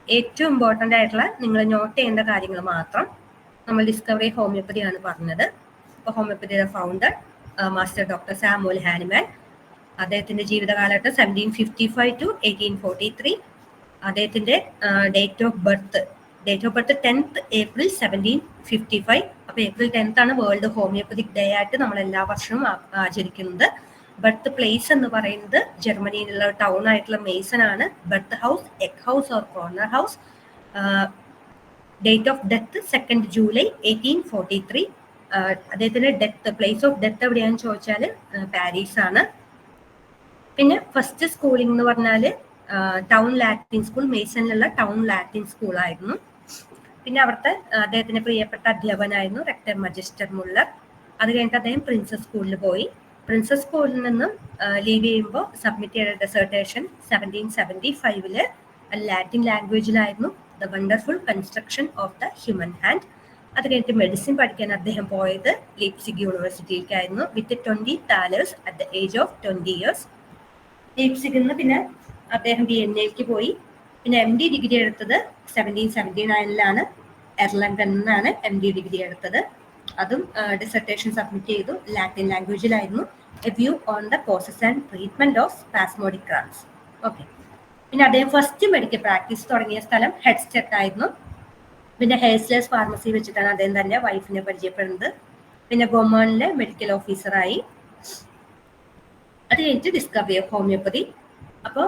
ഏറ്റവും ഇമ്പോർട്ടൻ്റ് ആയിട്ടുള്ള നിങ്ങൾ നോട്ട് ചെയ്യേണ്ട കാര്യങ്ങൾ മാത്രം. നമ്മൾ ഡിസ്കവറി ഹോമിയോപ്പതിയാണ് പറഞ്ഞത്. അപ്പോൾ ഹോമിയോപ്പതിയുടെ founder master doctor Samuel Hahnemann. അദ്ദേഹത്തിന്റെ ജീവിതകാലത്ത് 1755 to 1843. അദ്ദേഹത്തിന്റെ date of birth 10th April 1755. അപ്പോൾ April 10th ആണ് വേൾഡ് ഹോമിയോപ്പതിക് ഡേ ആയിട്ട് നമ്മൾ എല്ലാ വർഷവും ആചരിക്കുന്നത്. ബർത്ത് പ്ലേസ് എന്ന് പറയുന്നത് ജർമ്മനിയിലുള്ള ടൗൺ ആയിട്ടുള്ള മെയ്സൺ ആണ്. Birth house egg house or corner house. Date of death 2nd July 1843. അദ്ദേഹത്തിന്റെ ഡെത്ത് പ്ലേസ് ഓഫ് ഡെത്ത് എവിടെയാണെന്ന് ചോദിച്ചാൽ പാരീസ് ആണ്. പിന്നെ ഫസ്റ്റ് സ്കൂളിംഗ് എന്ന് പറഞ്ഞാൽ ടൗൺ ലാറ്റിൻ സ്കൂൾ, മെയ്സണിലുള്ള ടൗൺ ലാറ്റിൻ സ്കൂൾ ആയിരുന്നു. പിന്നെ അവിടുത്തെ അദ്ദേഹത്തിന്റെ പ്രിയപ്പെട്ട അധ്യാപകനായിരുന്നു റെക്ടർ മജിസ്റ്റർ മുള്ളർ. അത് കഴിഞ്ഞിട്ട് അദ്ദേഹം പ്രിൻസസ് സ്കൂളിൽ പോയി. പ്രിൻസസ് സ്കൂളിൽ നിന്നും ലീവ് ചെയ്യുമ്പോൾ സബ്മിറ്റ് ചെയ്ത ഡെസർട്ടേഷൻ 1775 ലാറ്റിൻ ലാംഗ്വേജിലായിരുന്നു. The wonderful construction of the human hand. അത് കഴിഞ്ഞിട്ട് മെഡിസിൻ പഠിക്കാൻ അദ്ദേഹം പോയത് ലീപ്സിഗ് യൂണിവേഴ്സിറ്റിയിലേക്കായിരുന്നു with 20 thalers at the age of 20 years. ലീപ്സിഗിൽ നിന്ന് പിന്നെ അദ്ദേഹം വിയന്നയിലേക്ക് പോയി. പിന്നെ MD ഡിഗ്രി എടുത്തത് 1779 എർലണ്ടനിൽ നിന്നാണ് MD ഡിഗ്രി എടുത്തത്. അതും ഡിസർട്ടേഷൻ സബ്മിറ്റ് ചെയ്തു. ലാറ്റിൻ ലാംഗ്വേജിലായിരുന്നു. A view on the causes and treatment of spasmodic cramps. Okay, പിന്നെ അദ്ദേഹം ഫസ്റ്റ് മെഡിക്കൽ പ്രാക്ടീസ് തുടങ്ങിയ സ്ഥലം ഹെഡ്സ്റ്റെഡ് ആയിരുന്നു. പിന്നെ ഹെയർസ്ലേഴ്സ് ഫാർമസി വെച്ചിട്ടാണ് അദ്ദേഹം തന്നെ വൈഫിനെ പരിചയപ്പെടുന്നത്. പിന്നെ ഗൊമേണിലെ മെഡിക്കൽ ഓഫീസറായി. അത് കഴിഞ്ഞിട്ട് ഡിസ്കവറി ഓഫ് ഹോമിയോപ്പതി. അപ്പോൾ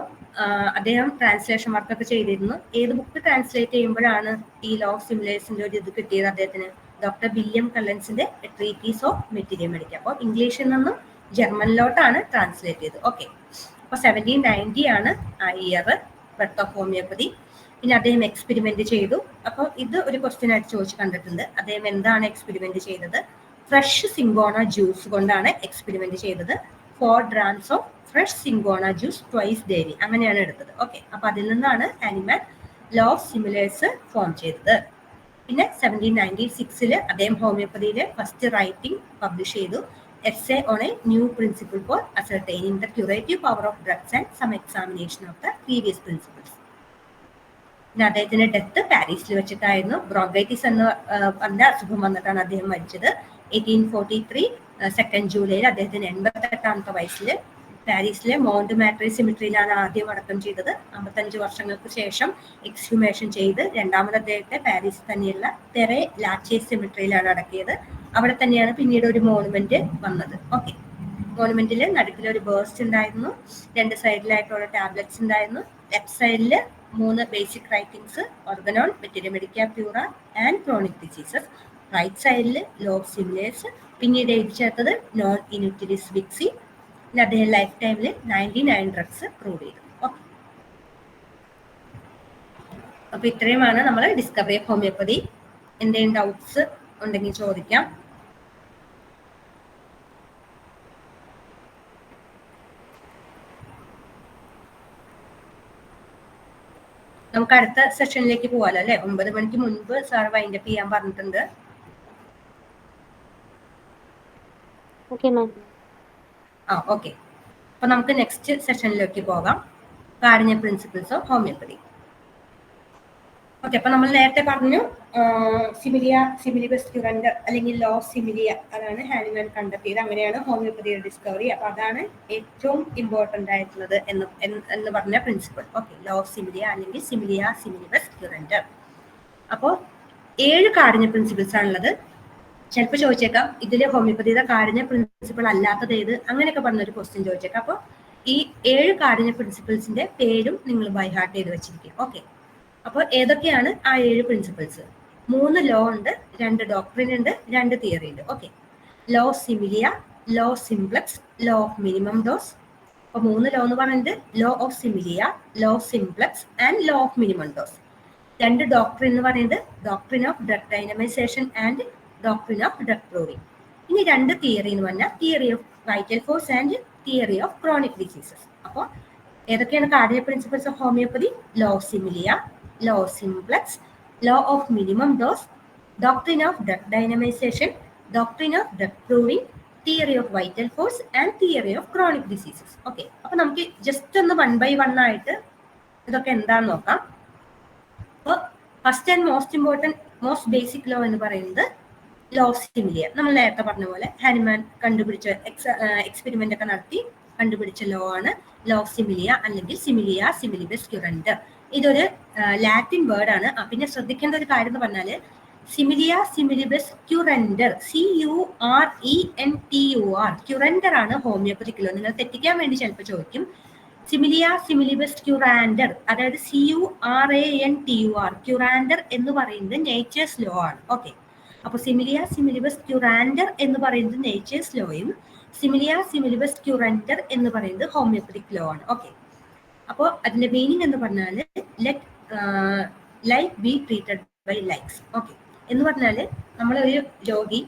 അദ്ദേഹം ട്രാൻസ്ലേഷൻ വർക്കൊക്കെ ചെയ്തിരുന്നു. ഏത് ബുക്ക് ട്രാൻസ്ലേറ്റ് ചെയ്യുമ്പോഴാണ് ഈ ലോ ഓഫ് സിമുലേഴ്സിന്റെ ഒരു ഇത് കിട്ടിയത് അദ്ദേഹത്തിന്? ഡോക്ടർ വില്യം കള്ളൻസിന്റെ ട്രീറ്റീസ് ഓഫ് മെറ്റീരിയ മെഡിക്ക. അപ്പോൾ ഇംഗ്ലീഷിൽ നിന്നും ജർമ്മനിലോട്ടാണ് ട്രാൻസ്ലേറ്റ് ചെയ്തത്. ഓക്കെ, അപ്പോൾ 1790 ആണ് ആ ഇയർ ബർത്ത് ഓഫ് ഹോമിയോപ്പതി. പിന്നെ അദ്ദേഹം എക്സ്പെരിമെന്റ് ചെയ്തു. അപ്പോൾ ഇത് ഒരു ക്വസ്റ്റ്യൻ ആയിട്ട് ചോദിച്ചു കണ്ടിട്ടുണ്ട്. അദ്ദേഹം എന്താണ് എക്സ്പെരിമെന്റ് ചെയ്തത്? ഫ്രഷ് സിങ്കോണ ജ്യൂസ് കൊണ്ടാണ് എക്സ്പെരിമെന്റ് ചെയ്തത്. 4 grams of fresh cinchona juice twice daily, അങ്ങനെയാണ് എടുത്തത്. ഓക്കെ, അപ്പൊ അതിൽ നിന്നാണ് Hahnemann law of similars form ചെയ്തത്. പിന്നെ 1796 അദ്ദേഹം ഹോമിയോപ്പതിയിലെ ഫസ്റ്റ് റൈറ്റിംഗ് പബ്ലിഷ് ചെയ്തു. Essay on a new principle for ascertaining the curative power of drugs and some examination of the previous principles. പിന്നെ അദ്ദേഹത്തിന്റെ ഡെത്ത് പാരീസിൽ വെച്ചിട്ടായിരുന്നു. ബ്രോങ്കൈറ്റിസ് എന്ന് പറഞ്ഞ അസുഖം വന്നിട്ടാണ് അദ്ദേഹം മരിച്ചത്. 1843 2nd July അദ്ദേഹത്തിന് 88ാമത്തെ വയസ്സിൽ പാരീസിലെ മോണ്ട് മാട്രി സിമിട്രിയിലാണ് ആദ്യം അടക്കം ചെയ്തത്. 55 വർഷങ്ങൾക്ക് ശേഷം എക്സ്ഹ്യൂമേഷൻ ചെയ്ത് രണ്ടാമത് അദ്ദേഹത്തെ പാരീസിൽ തന്നെയുള്ള പെരെ ലാച്ചേസ് സിമിട്രിയിലാണ് അടക്കിയത്. അവിടെ തന്നെയാണ് പിന്നീട് ഒരു മോണുമെന്റ് വന്നത്. ഓക്കെ, മോണുമെന്റിൽ നടുക്കിൽ ഒരു ബേസ്റ്റ് ഉണ്ടായിരുന്നു. 2 സൈഡിലായിട്ടുള്ള ടാബ്ലറ്റ്സ് ഉണ്ടായിരുന്നു. ലെഫ്റ്റ് സൈഡിൽ 3 basic writings Organon, materia medica, pura and chronic diseases. Right സൈഡിൽ ലോ ഓഫ് സിമുലേഴ്സ്. പിന്നീട് എഴുതി ചേർത്തത് നോൺ ഇനുറ്റിലിസ് വിക്സി. പിന്നെ അദ്ദേഹം ലൈഫ് ടൈമിൽ 99 ഡ്രഗ്സ് പ്രൂവ് ചെയ്തു. ഓക്കെ, അപ്പൊ ഇത്രയുമാണ് നമ്മൾ ഡിസ്കവറി ഓഫ് ഹോമിയോപ്പതി. എന്തെങ്കിലും ഡൗട്ട്സ് ഉണ്ടെങ്കിൽ ചോദിക്കാം. നമുക്ക് അടുത്ത സെഷനിലേക്ക് പോകാലോ അല്ലെ? 9 മണിക്ക് മുൻപ് സാർ വൈൻഡപ്പ് ചെയ്യാൻ പറഞ്ഞിട്ടുണ്ട്. ഓക്കെ, അപ്പൊ നമുക്ക് നെക്സ്റ്റ് സെഷനിലേക്ക് പോകാം. Cardinal principles of homoeopathy. Okay, അപ്പൊ നമ്മൾ നേരത്തെ പറഞ്ഞു സിമിലിയ സിമിലിബസ് ക്യുറൻഡർ അല്ലെങ്കിൽ ലോ സിമിലിയ, അതാണ് ഹാനിമാൻ കണ്ടെത്തിയത്. അങ്ങനെയാണ് ഹോമിയോപ്പതിയുടെ ഡിസ്കവറി. അപ്പൊ അതാണ് ഏറ്റവും ഇമ്പോർട്ടന്റ് ആയിട്ടുള്ളത് എന്ന് പറഞ്ഞ പ്രിൻസിപ്പിൾ. ഓക്കെ, ലോ സിമിലിയ അല്ലെങ്കിൽ സിമിലിയ സിമിലിബസ് ക്യുറൻഡർ. അപ്പോൾ 7 കാഠിന്യ പ്രിൻസിപ്പിൾസ് ആണുള്ളത്. ചിലപ്പോൾ ചോദിച്ചേക്കാം ഇതിലെ ഹോമിയോപ്പതിയുടെ കാഠിന്യ പ്രിൻസിപ്പിൾ അല്ലാത്തത് ഏത്, അങ്ങനെയൊക്കെ പറഞ്ഞൊരു ക്വസ്റ്റ്യൻ ചോദിച്ചേക്കാം. അപ്പോൾ ഈ 7 കാഠിന്യ പ്രിൻസിപ്പിൾസിന്റെ പേരും നിങ്ങൾ ബൈ ഹാർട്ട് ചെയ്ത് വെച്ചിരിക്കും. ഓക്കെ, അപ്പോൾ ഏതൊക്കെയാണ് ആ 7 പ്രിൻസിപ്പിൾസ്? 3 ലോ ഉണ്ട്, 2 ഡോക്ട്രിൻ ഉണ്ട്, 2 തിയറി ഉണ്ട്. Okay, law similia, law simplex, law of minimum dose. അപ്പോൾ 3 ലോ എന്ന് പറയുന്നത് law of similia, law simplex and law of minimum dose. 2 doctrine എന്ന് പറയുന്നത് doctrine of drug dynamization and doctrine of drug proving. ഇനി 2 theory എന്ന് പറഞ്ഞാൽ theory of vital force and theory of chronic diseases. അപ്പോൾ ഏതൊക്കെയാണ് cardiac principles of homeopathy? Law similia, law simplex, law of minimum dose, doctrine of drug dynamization, doctrine of drug proving, theory of vital force and theory of chronic diseases. Okay, അപ്പൊ നമുക്ക് just ഒന്ന് 1 by 1 ആയിട്ട് ഇതൊക്കെ എന്താണെന്ന് നോക്കാം. അപ്പോൾ first and most important most basic law എന്ന് പറയുന്നത് ലോ സിമിലിയ. നമ്മൾ നേരത്തെ പറഞ്ഞ പോലെ ഹാനിമാൻ കണ്ടുപിടിച്ച എക്സ്പെരിമെന്റ് ഒക്കെ നടത്തി കണ്ടുപിടിച്ച ലോ ആണ് ലോ സിമിലിയ അല്ലെങ്കിൽ സിമിലിയ സിമിലിബസ് ക്യുറൻഡർ. ഇതൊരു ലാറ്റിൻ വേർഡ് ആണ്. പിന്നെ ശ്രദ്ധിക്കേണ്ട ഒരു കാര്യം എന്ന് പറഞ്ഞാൽ സിമിലിയ സിമിലിബസ് ക്യുറൻഡർ, CURENTUR, ക്യുറൻഡർ ആണ് ഹോമിയോപ്പതിക് ലോ. നിങ്ങൾ തെറ്റിക്കാൻ വേണ്ടി ചിലപ്പോൾ ചോദിക്കും. സിമിലിയ സിമിലിബസ് ക്യുറാൻഡർ, അതായത് CURANTUR, ക്യുറാൻഡർ എന്ന് പറയുന്നത് നേച്ചേഴ്സ് ലോ ആണ്. ഓക്കെ, അപ്പൊ സിമിലിയ സിമിലിബസ് ക്യുറാൻഡർ എന്ന് പറയുന്നത് നേച്ചേഴ്സ് ലോയും സിമിലിയ സിമിലിബസ് ക്യുറൻഡർ എന്ന് പറയുന്നത് ഹോമിയോപ്പതിക് ലോ ആണ്. ഓക്കെ, അപ്പോൾ അതിന്റെ മീനിങ് എന്ന് പറഞ്ഞാൽ let like be treated by likes. Okay, എന്ന് പറഞ്ഞാൽ നമ്മളൊരു രോഗി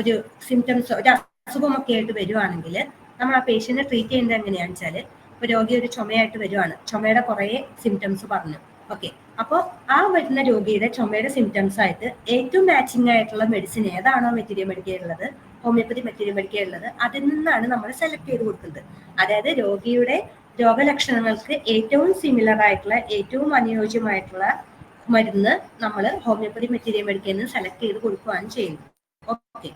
ഒരു സിംറ്റംസ് ഒരു അസുഖമൊക്കെ ആയിട്ട് വരുവാണെങ്കിൽ നമ്മൾ ആ പേഷ്യന്റിനെ ട്രീറ്റ് ചെയ്യുന്നത് എങ്ങനെയാണെന്ന് വെച്ചാൽ, ഇപ്പൊ രോഗി ഒരു ചുമയായിട്ട് വരുവാണ്, ചുമയുടെ കുറേ സിംറ്റംസ് പറഞ്ഞു. ഓക്കെ, അപ്പോൾ ആ വരുന്ന രോഗിയുടെ ചുമയുടെ സിംറ്റംസ് ആയിട്ട് ഏറ്റവും മാച്ചിങ് ആയിട്ടുള്ള മെഡിസിൻ ഏതാണോ മെറ്റീരിയൽ മെഡിക്കാനുള്ളത്, ഹോമിയോപ്പതി മെറ്റീരിയൽ മെഡിക്കാനുള്ളത്, അതിൽ നിന്നാണ് നമ്മൾ സെലക്ട് ചെയ്ത് കൊടുക്കുന്നത്. അതായത് രോഗിയുടെ രോഗലക്ഷണങ്ങൾക്ക് ഏറ്റവും സിമിലർ ആയിട്ടുള്ള ഏറ്റവും അനുയോജ്യമായിട്ടുള്ള മരുന്ന് നമ്മൾ ഹോമിയോപ്പതി മെറ്റീരിയൽ മെഡിക്കലിൽ നിന്ന് സെലക്ട് ചെയ്ത് കൊടുക്കുകയാണ് ചെയ്യുന്നത്. ഓക്കെ,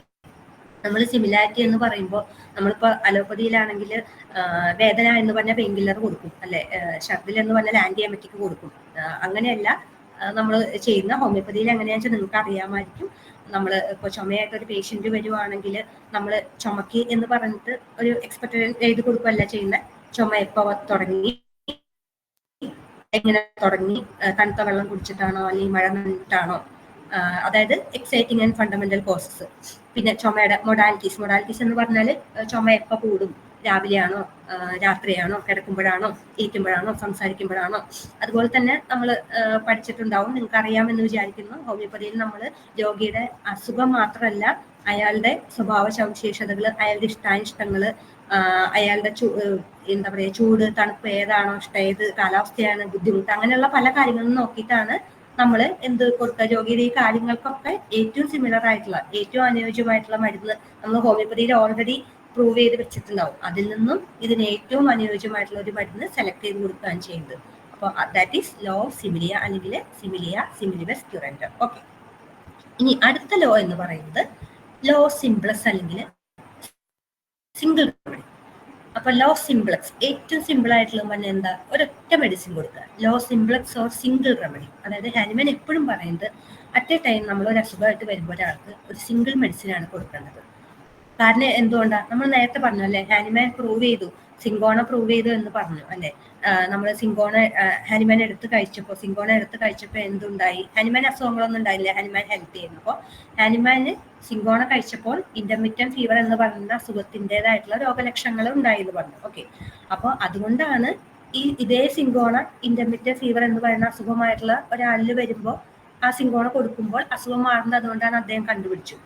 നമ്മൾ സിമിലാരിറ്റി എന്ന് പറയുമ്പോൾ നമ്മളിപ്പോൾ അലോപ്പതിയിലാണെങ്കിൽ വേദന എന്ന് പറഞ്ഞാൽ പെയിൻ കില്ലർ കൊടുക്കും, അല്ലെ, ഷർദിൽ എന്ന് പറഞ്ഞാൽ ആന്റിബയോട്ടിക് കൊടുക്കും. അങ്ങനെയല്ല നമ്മൾ ചെയ്യുന്ന ഹോമിയോപ്പതിയിൽ എങ്ങനെയാണെന്ന് വെച്ചാൽ നിങ്ങൾക്ക് അറിയാമായിരിക്കും. നമ്മൾ ഇപ്പോൾ ചുമയായിട്ട് ഒരു പേഷ്യന്റ് വരുവാണെങ്കിൽ നമ്മൾ ചുമക്ക് എന്ന് പറഞ്ഞിട്ട് ഒരു എക്സ്പെക്ട് എഴുതി കൊടുക്കുകയല്ല ചെയ്യുന്നത്. ചുമ എപ്പോൾ തുടങ്ങി, എങ്ങനെ തുടങ്ങി, തണുത്ത വെള്ളം കുടിച്ചിട്ടാണോ അല്ലെങ്കിൽ മഴ നനഞ്ഞിട്ടാണോ, അതായത് എക്സൈറ്റിംഗ് ആൻഡ് ഫണ്ടമെന്റൽ കോസസ്. പിന്നെ ചുമയുടെ മൊഡാലിറ്റീസ് എന്ന് പറഞ്ഞാൽ ചുമ എപ്പോൾ കൂടും, രാവിലെയാണോ രാത്രിയാണോ കിടക്കുമ്പോഴാണോ ഇരിക്കുമ്പോഴാണോ സംസാരിക്കുമ്പോഴാണോ. അതുപോലെ തന്നെ നമ്മൾ പഠിച്ചിട്ടുണ്ടാവും, നിങ്ങൾക്ക് അറിയാമെന്ന് വിചാരിക്കുന്നു, ഹോമിയോപ്പതിയിൽ നമ്മൾ രോഗിയുടെ അസുഖം മാത്രമല്ല അയാളുടെ സ്വഭാവ സവിശേഷതകൾ, അയാളുടെ ഇഷ്ടാനിഷ്ടങ്ങൾ, അയാളുടെ എന്താ പറയുക ചൂട് തണുപ്പ് ഏതാണോ ഇഷ്ടം, ഏത് കാലാവസ്ഥയാണ് ബുദ്ധിമുട്ട്, അങ്ങനെയുള്ള പല കാര്യങ്ങളും നോക്കിയിട്ടാണ് നമ്മൾ എന്ത് കൊടുക്കുക. രോഗിയുടെ ഈ കാര്യങ്ങൾക്കൊക്കെ ഏറ്റവും സിമിലർ ആയിട്ടുള്ള ഏറ്റവും അനുയോജ്യമായിട്ടുള്ള മരുന്ന് നമ്മൾ ഹോമിയോപ്പതിയിൽ ഓൾറെഡി പ്രൂവ് ചെയ്ത് വെച്ചിട്ടുണ്ടാവും. അതിൽ നിന്നും ഇതിന് ഏറ്റവും അനുയോജ്യമായിട്ടുള്ള ഒരു മരുന്ന് സെലക്ട് ചെയ്ത് കൊടുക്കുകയാണ് ചെയ്യുന്നത്. അപ്പോൾ that is law of Similia അല്ലെങ്കിൽ സിമിലിയ സിമിലിബസ് ക്യുറൻഡർ. ഓക്കെ, ഇനി അടുത്ത ലോ എന്ന് പറയുന്നത് ലോ സിംപ്ലക്സ് അല്ലെങ്കിൽ സിംഗിൾ റെമഡി. അപ്പൊ ലോ സിംപ്ലക്സ് ഏറ്റവും സിമ്പിൾ ആയിട്ടുള്ള പറഞ്ഞാൽ എന്താ, ഒരൊറ്റ മെഡിസിൻ കൊടുക്കുക. Law simplex or single remedy, അതായത് ഹാനിമാൻ എപ്പോഴും പറയുന്നത് അറ്റ് എ ടൈം നമ്മൾ ഒരു അസുഖമായിട്ട് വരുമ്പോൾ ഒരാൾക്ക് ഒരു സിംഗിൾ മെഡിസിനാണ് കൊടുക്കേണ്ടത്. കാരണം എന്തുകൊണ്ടാണ്, നമ്മൾ നേരത്തെ പറഞ്ഞു അല്ലെ, ഹാനിമാൻ പ്രൂവ് ചെയ്തു, സിങ്കോണ പ്രൂവ് ചെയ്തു എന്ന് പറഞ്ഞു അല്ലെ. നമ്മൾ ഹാനിമാൻ എടുത്ത് കഴിച്ചപ്പോൾ എന്തുണ്ടായി, ഹാനിമാൻ അസുഖങ്ങളൊന്നും ഉണ്ടായില്ല, ഹാനിമാൻ ഹെൽപ്പ് ചെയ്യുന്നു. അപ്പോൾ ഹാനിമാന് സിങ്കോണ കഴിച്ചപ്പോൾ ഇന്റർമിറ്റന്റ് ഫീവർ എന്ന് പറയുന്ന അസുഖത്തിൻ്റെതായിട്ടുള്ള രോഗലക്ഷണങ്ങൾ ഉണ്ടായി എന്ന് പറഞ്ഞു. ഓക്കെ, അപ്പോൾ അതുകൊണ്ടാണ് ഇതേ സിങ്കോണ ഇന്റർമിറ്റന്റ് ഫീവർ എന്ന് പറയുന്ന അസുഖമായിട്ടുള്ള ഒരാളിൽ വരുമ്പോൾ ആ സിങ്കോണ കൊടുക്കുമ്പോൾ അസുഖം മാറുന്നത് അതുകൊണ്ടാണ് അദ്ദേഹം കണ്ടുപിടിച്ചു.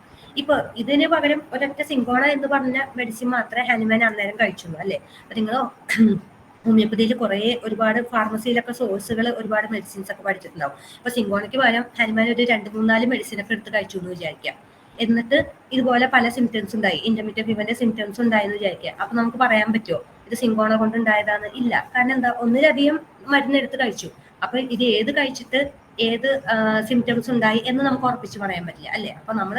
ഇപ്പൊ ഇതിന് പകരം ഒരൊറ്റ സിങ്കോണ എന്ന് പറഞ്ഞ മെഡിസിൻ മാത്രമേ ഹാനിമാൻ അന്നേരം കഴിച്ചുള്ളൂ അല്ലെ. അപ്പൊ നിങ്ങൾ ഹോമിയോപ്പതിയിൽ ഒരുപാട് ഫാർമസിയിലൊക്കെ സോഴ്സുകൾ ഒരുപാട് മെഡിസിൻസ് ഒക്കെ പഠിച്ചിട്ടുണ്ടാവും. അപ്പൊ സിങ്കോണയ്ക്ക് പകരം ഹാനിമാൻ ഒരു 2-3-4 മെഡിസിൻ ഒക്കെ എടുത്ത് കഴിച്ചു എന്ന് വിചാരിക്കാം. എന്നിട്ട് ഇതുപോലെ പല സിംറ്റംസ് ഉണ്ടായി, ഇന്റർമീഡിയറ്റ് ഫീവറിന്റെ സിംറ്റംസ് ഉണ്ടായെന്ന് വിചാരിക്കുക. അപ്പൊ നമുക്ക് പറയാൻ പറ്റുമോ ഇത് സിങ്കോണ കൊണ്ട് ഉണ്ടായതാന്ന്? ഇല്ല. കാരണം എന്താ, ഒന്നിലധികം മരുന്ന് എടുത്ത് കഴിച്ചു. അപ്പൊ ഇത് ഏത് കഴിച്ചിട്ട് ഏത് സിംറ്റംസ് ഉണ്ടായി എന്ന് നമുക്ക് ഉറപ്പിച്ച് പറയാൻ പറ്റില്ല അല്ലേ. അപ്പൊ നമ്മൾ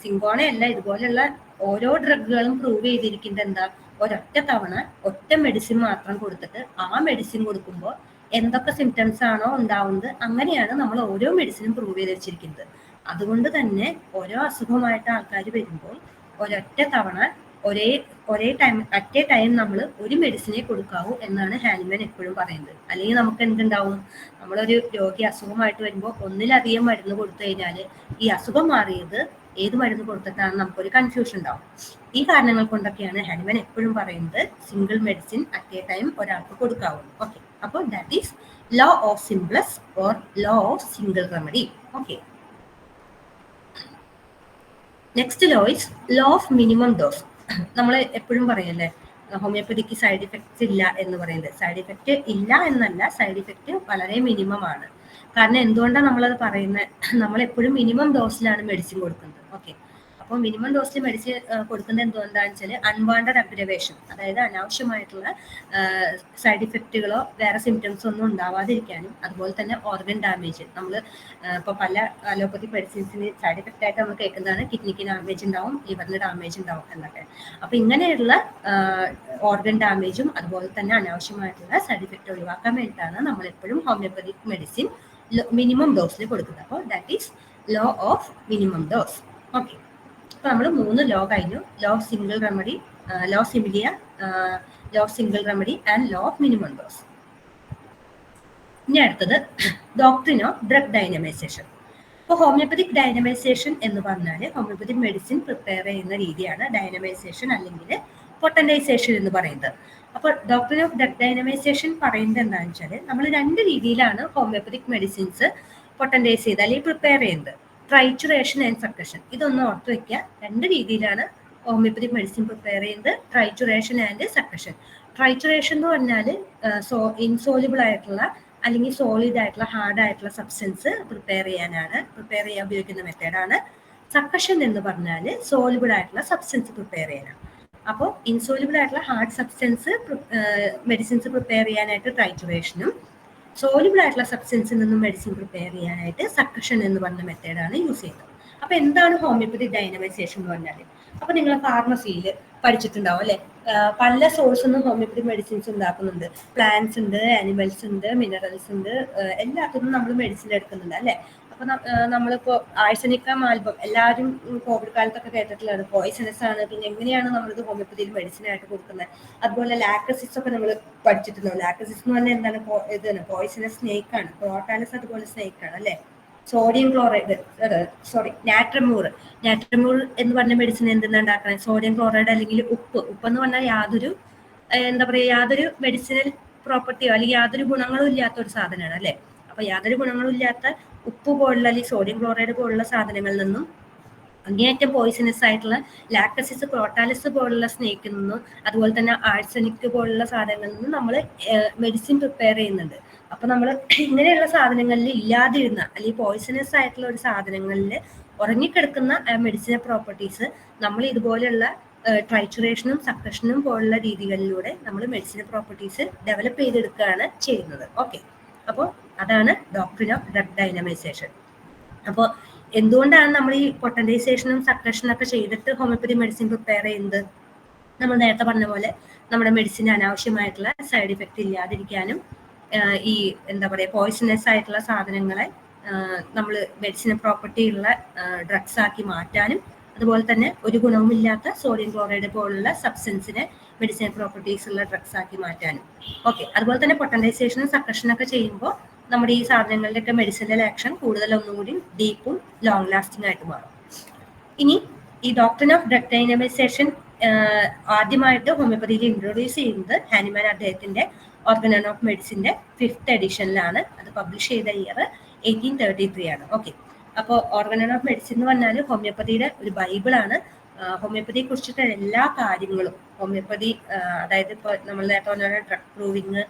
സിങ്കോണ അല്ല, ഇതുപോലെയുള്ള ഓരോ ഡ്രഗുകളും പ്രൂവ് ചെയ്തിരിക്കുന്നത് എന്താ, ഒരൊറ്റ തവണ ഒറ്റ മെഡിസിൻ മാത്രം കൊടുത്തിട്ട് ആ മെഡിസിൻ കൊടുക്കുമ്പോൾ എന്തൊക്കെ സിംറ്റംസ് ആണോ ഉണ്ടാവുന്നത് അങ്ങനെയാണ് നമ്മൾ ഓരോ മെഡിസിനും പ്രൂവ് ചെയ്ത് വെച്ചിരിക്കുന്നത്. അതുകൊണ്ട് തന്നെ ഓരോ അസുഖമായിട്ട് ആൾക്കാർ വരുമ്പോൾ ഒരൊറ്റ തവണ ഒരേ ടൈം അറ്റ് എ ടൈം നമ്മൾ ഒരു മെഡിസിനെ കൊടുക്കാവൂ എന്നാണ് ഹാനിമാൻ എപ്പോഴും പറയുന്നത്. അല്ലെങ്കിൽ നമുക്ക് എന്തുണ്ടാവും, നമ്മളൊരു രോഗി അസുഖമായിട്ട് വരുമ്പോൾ ഒന്നിലധികം മരുന്ന് കൊടുത്തു കഴിഞ്ഞാൽ ഈ അസുഖം മാറിയത് ഏത് മരുന്ന് കൊടുത്തിട്ടാണ് നമുക്കൊരു കൺഫ്യൂഷൻ ഉണ്ടാവും. ഈ കാരണങ്ങൾ കൊണ്ടൊക്കെയാണ് ഹാനിമാൻ എപ്പോഴും പറയുന്നത് single medicine at a time ഒരാൾക്ക് കൊടുക്കാവൂ. ഓക്കെ, അപ്പോൾ that is law of simplex or law of single remedy. Okay, next law is law of minimum dose. നമ്മൾ എപ്പോഴും പറയല്ലേ ഹോമിയോപ്പതിക്ക് സൈഡ് ഇഫക്ട്സ് ഇല്ല എന്ന് പറയുന്നത്. സൈഡ് ഇഫക്റ്റ് ഇല്ല എന്നല്ല, സൈഡ് ഇഫക്റ്റ് വളരെ മിനിമം ആണ്. കാരണം എന്തുകൊണ്ടാണ് നമ്മളത് പറയുന്നത്, നമ്മൾ എപ്പോഴും മിനിമം ഡോസിലാണ് മെഡിസിൻ കൊടുക്കുന്നത്. ഓക്കെ, അപ്പോൾ മിനിമം ഡോസിൽ മെഡിസിൻ കൊടുക്കുന്നത് എന്തുകൊണ്ടാണെന്ന് വെച്ചാൽ അൺവാണ്ടഡ് അഗ്രവേഷൻ, അതായത് അനാവശ്യമായിട്ടുള്ള സൈഡ് ഇഫക്റ്റുകളോ വേറെ സിംറ്റംസ് ഒന്നും ഉണ്ടാവാതിരിക്കാനും, അതുപോലെ തന്നെ ഓർഗൻ ഡാമേജ്. നമ്മൾ ഇപ്പോൾ പല അലോപ്പതി മെഡിസിൻസിന് സൈഡ് ഇഫക്റ്റ് ആയിട്ട് നമ്മൾ കേൾക്കുന്നതാണ് കിഡ്നിക്ക് ഡാമേജ് ഉണ്ടാവും, ലിവറിന് ഡാമേജ് ഉണ്ടാവും എന്നൊക്കെ. അപ്പൊ ഇങ്ങനെയുള്ള ഓർഗൻ ഡാമേജും അതുപോലെ തന്നെ അനാവശ്യമായിട്ടുള്ള സൈഡ് ഇഫക്റ്റ് ഒഴിവാക്കാൻ വേണ്ടിയിട്ടാണ് നമ്മൾ എപ്പോഴും ഹോമിയോപ്പതിക് മെഡിസിൻ മിനിമം ഡോസിൽ കൊടുക്കുന്നത്. അപ്പോൾ that is law of minimum dose. Okay, അപ്പൊ നമ്മൾ 3 ലോ കഴിഞ്ഞു. Law of single remedy, law similia, law of single remedy and law of minimum dose. ഇനി അടുത്തത് ഡോക്ട്രിൻ ഓഫ് ഡ്രഗ് ഡൈനമൈസേഷൻ. അപ്പോൾ ഹോമിയോപ്പതിക് ഡൈനമൈസേഷൻ എന്ന് പറഞ്ഞാൽ ഹോമിയോപ്പതിക് മെഡിസിൻ പ്രിപ്പയർ ചെയ്യുന്ന രീതിയാണ് ഡൈനമൈസേഷൻ അല്ലെങ്കിൽ പൊട്ടൻറ്റൈസേഷൻ എന്ന് പറയുന്നത്. അപ്പോൾ ഡോക്ട്രിൻ ഓഫ് ഡ്രഗ് ഡൈനമൈസേഷൻ പറയുന്നത് എന്താണെന്ന് വെച്ചാൽ നമ്മൾ 2 രീതിയിലാണ് ഹോമിയോപ്പതിക് മെഡിസിൻസ് പൊട്ടൻറ്റൈസ് ചെയ്ത് അല്ലെങ്കിൽ പ്രിപ്പയർ ചെയ്യുന്നത്. ട്രൈച്ചുറേഷൻ ആൻഡ് സക്കഷൻ. ഇതൊന്ന് ഓർത്ത് വെക്കുക. 2 രീതിയിലാണ് ഹോമിയോപ്പതിക് മെഡിസിൻ പ്രിപ്പയർ ചെയ്യുന്നത്, ട്രൈച്ചുറേഷൻ ആൻഡ് സക്കഷൻ. ട്രൈച്ചുറേഷൻ എന്ന് പറഞ്ഞാൽ ഇൻസോലിബിൾ ആയിട്ടുള്ള അല്ലെങ്കിൽ സോളിഡ് ആയിട്ടുള്ള ഹാർഡ് ആയിട്ടുള്ള സബ്സ്റ്റൻസ് പ്രിപ്പയർ ചെയ്യാൻ ഉപയോഗിക്കുന്ന മെത്തേഡാണ്. സക്കഷൻ എന്ന് പറഞ്ഞാൽ സോലിബിൾ ആയിട്ടുള്ള സബ്സ്റ്റൻസ് പ്രിപ്പയർ ചെയ്യാനാണ്. അപ്പോൾ ഇൻസോലിബിൾ ആയിട്ടുള്ള ഹാർഡ് സബ്സ്റ്റൻസ് മെഡിസിൻസ് പ്രിപ്പയർ ചെയ്യാനായിട്ട് ട്രൈച്ചുറേഷനും, സോലിബിൾ ആയിട്ടുള്ള സബ്സ്റ്റൻസിൽ നിന്നും മെഡിസിൻ പ്രിപ്പയർ ചെയ്യാനായിട്ട് സക്കഷൻ എന്ന് പറഞ്ഞ മെത്തേഡാണ് യൂസ് ചെയ്യുന്നത്. അപ്പൊ എന്താണ് ഹോമിയോപ്പതി ഡൈനമൈസേഷൻ എന്ന് പറഞ്ഞാൽ, അപ്പൊ നിങ്ങൾ ഫാർമസിയിൽ പഠിച്ചിട്ടുണ്ടാവും അല്ലെ, പല സോഴ്സിൽ നിന്നും ഹോമിയോപ്പതി മെഡിസിൻസ് ഉണ്ടാക്കുന്നുണ്ട്. പ്ലാന്റ്സ് ഉണ്ട്, ആനിമൽസ് ഉണ്ട്, മിനറൽസ് ഉണ്ട്, എല്ലാത്തിനും നമ്മൾ മെഡിസിൻ എടുക്കുന്നുണ്ട് അല്ലെ. അപ്പൊ നമ്മളിപ്പോ ആഴ്സനിക്കം ആൽബം എല്ലാവരും കോവിഡ് കാലത്തൊക്കെ കേട്ടിട്ടുള്ളത് പോയിസണസ് ആണ്. പിന്നെ എങ്ങനെയാണ് നമ്മളിത് ഹോമിയോപ്പതിയിൽ മെഡിസിൻ ആയിട്ട് കൊടുക്കുന്നത്. അതുപോലെ ലാക്ടസിസ് ഒക്കെ നമ്മൾ പഠിച്ചിട്ടുണ്ടാവും. ലാക്ടസിസ് എന്ന് പറഞ്ഞാൽ എന്താണ്, ഇതാണ് പോയിസണസ് സ്നേക്ക് ആണ്. ക്രോട്ടാലസ് അതുപോലെ സ്നേക്ക് ആണ് അല്ലെ. സോഡിയം ക്ലോറൈഡ്, നാട്രമൂർ എന്ന് പറഞ്ഞ മെഡിസിൻ എന്തെന്നാ ഉണ്ടാക്കുന്നത്, സോഡിയം ക്ലോറൈഡ് അല്ലെങ്കിൽ ഉപ്പ് എന്ന് പറഞ്ഞാൽ യാതൊരു യാതൊരു മെഡിസിനൽ പ്രോപ്പർട്ടിയോ അല്ലെങ്കിൽ യാതൊരു ഗുണങ്ങളും ഇല്ലാത്ത ഒരു സാധനമാണ് അല്ലെ. അപ്പൊ യാതൊരു ഗുണങ്ങളും ഇല്ലാത്ത ഉപ്പ് പോലുള്ള അല്ലെങ്കിൽ സോഡിയം ക്ലോറൈഡ് പോലുള്ള സാധനങ്ങളിൽ നിന്നും അങ്ങേയറ്റം പോയിസണസ് ആയിട്ടുള്ള ലാക്ടസിസ്, ക്രോട്ടാലിസ് പോലുള്ള സ്നേക്കിൽ നിന്നും അതുപോലെ തന്നെ ആഴ്സനിക് പോലുള്ള സാധനങ്ങളിൽ നിന്നും നമ്മൾ മെഡിസിൻ പ്രിപ്പയർ ചെയ്യുന്നുണ്ട്. അപ്പൊ നമ്മൾ ഇങ്ങനെയുള്ള സാധനങ്ങളിൽ ഇല്ലാതിരുന്ന അല്ലെങ്കിൽ പോയിസണസ് ആയിട്ടുള്ള ഒരു സാധനങ്ങളിൽ ഉറങ്ങിക്കിടക്കുന്ന മെഡിസിനൽ പ്രോപ്പർട്ടീസ് നമ്മൾ ഇതുപോലെയുള്ള ട്രൈച്ചുറേഷനും സക്കഷനും പോലുള്ള രീതികളിലൂടെ നമ്മൾ മെഡിസിനൽ പ്രോപ്പർട്ടീസ് ഡെവലപ്പ് ചെയ്തെടുക്കുകയാണ് ചെയ്യുന്നത്. ഓക്കെ, അപ്പോൾ അതാണ് ഡോക്ട്രിൻ ഓഫ് ഡ്രഗ് ഡൈനമൈസേഷൻ. അപ്പോൾ എന്തുകൊണ്ടാണ് നമ്മൾ ഈ പൊട്ടൻറ്റൈസേഷനും സക്കഷനും ഒക്കെ ചെയ്തിട്ട് ഹോമിയോപ്പതി മെഡിസിൻ പ്രിപ്പയർ ചെയ്യുന്നത്? നമ്മൾ നേരത്തെ പറഞ്ഞ പോലെ നമ്മുടെ മെഡിസിൻ അനാവശ്യമായിട്ടുള്ള സൈഡ് ഇഫക്റ്റ് ഇല്ലാതിരിക്കാനും ഈ പോയിസണസ് ആയിട്ടുള്ള സാധനങ്ങളെ നമ്മൾ മെഡിസിനൽ പ്രോപ്പർട്ടി ഉള്ള ഡ്രഗ്സ് ആക്കി മാറ്റാനും, അതുപോലെ തന്നെ ഒരു ഗുണവുമില്ലാത്ത സോഡിയം ക്ലോറൈഡ് പോലുള്ള സബ്സ്റ്റൻസിനെ മെഡിസിനൽ പ്രോപ്പർട്ടീസ് ഉള്ള ഡ്രഗ്സ് ആക്കി മാറ്റാനും. ഓക്കെ, അതുപോലെ തന്നെ പൊട്ടൻറ്റൈസേഷനും സക്കഷനൊക്കെ ചെയ്യുമ്പോൾ നമ്മുടെ ഈ സാധനങ്ങളുടെയൊക്കെ മെഡിസിനൽ ആക്ഷൻ കൂടുതൽ ഒന്നുകൂടി ഡീപ്പും ലോങ് ലാസ്റ്റിംഗ് ആയിട്ട് മാറും. ഇനി ഈ ഡോക്ട്രിൻ ഓഫ് ഡ്രഗ് ഡൈനമൈസേഷൻ ആദ്യമായിട്ട് ഹോമിയോപ്പതിയിൽ ഇൻട്രൊഡ്യൂസ് ചെയ്യുന്നത് ഹാനിമാൻ അദ്ദേഹത്തിന്റെ ഓർഗനൺ ഓഫ് മെഡിസിന്റെ 5th എഡിഷനിലാണ്. അത് പബ്ലിഷ് ചെയ്ത ഇയർ 1833 ആണ്. ഓക്കെ, അപ്പോൾ ഓർഗനൺ ഓഫ് മെഡിസിൻ എന്ന് പറഞ്ഞാൽ ഹോമിയോപ്പതിയുടെ ഒരു ബൈബിളാണ്. ഹോമിയോപ്പതിയെ കുറിച്ചിട്ട് എല്ലാ കാര്യങ്ങളും ഹോമിയോപ്പതി, അതായത് ഇപ്പോൾ നമ്മൾ നേരത്തെ പറഞ്ഞ ഡ്രഗ് പ്രൂവിങ്,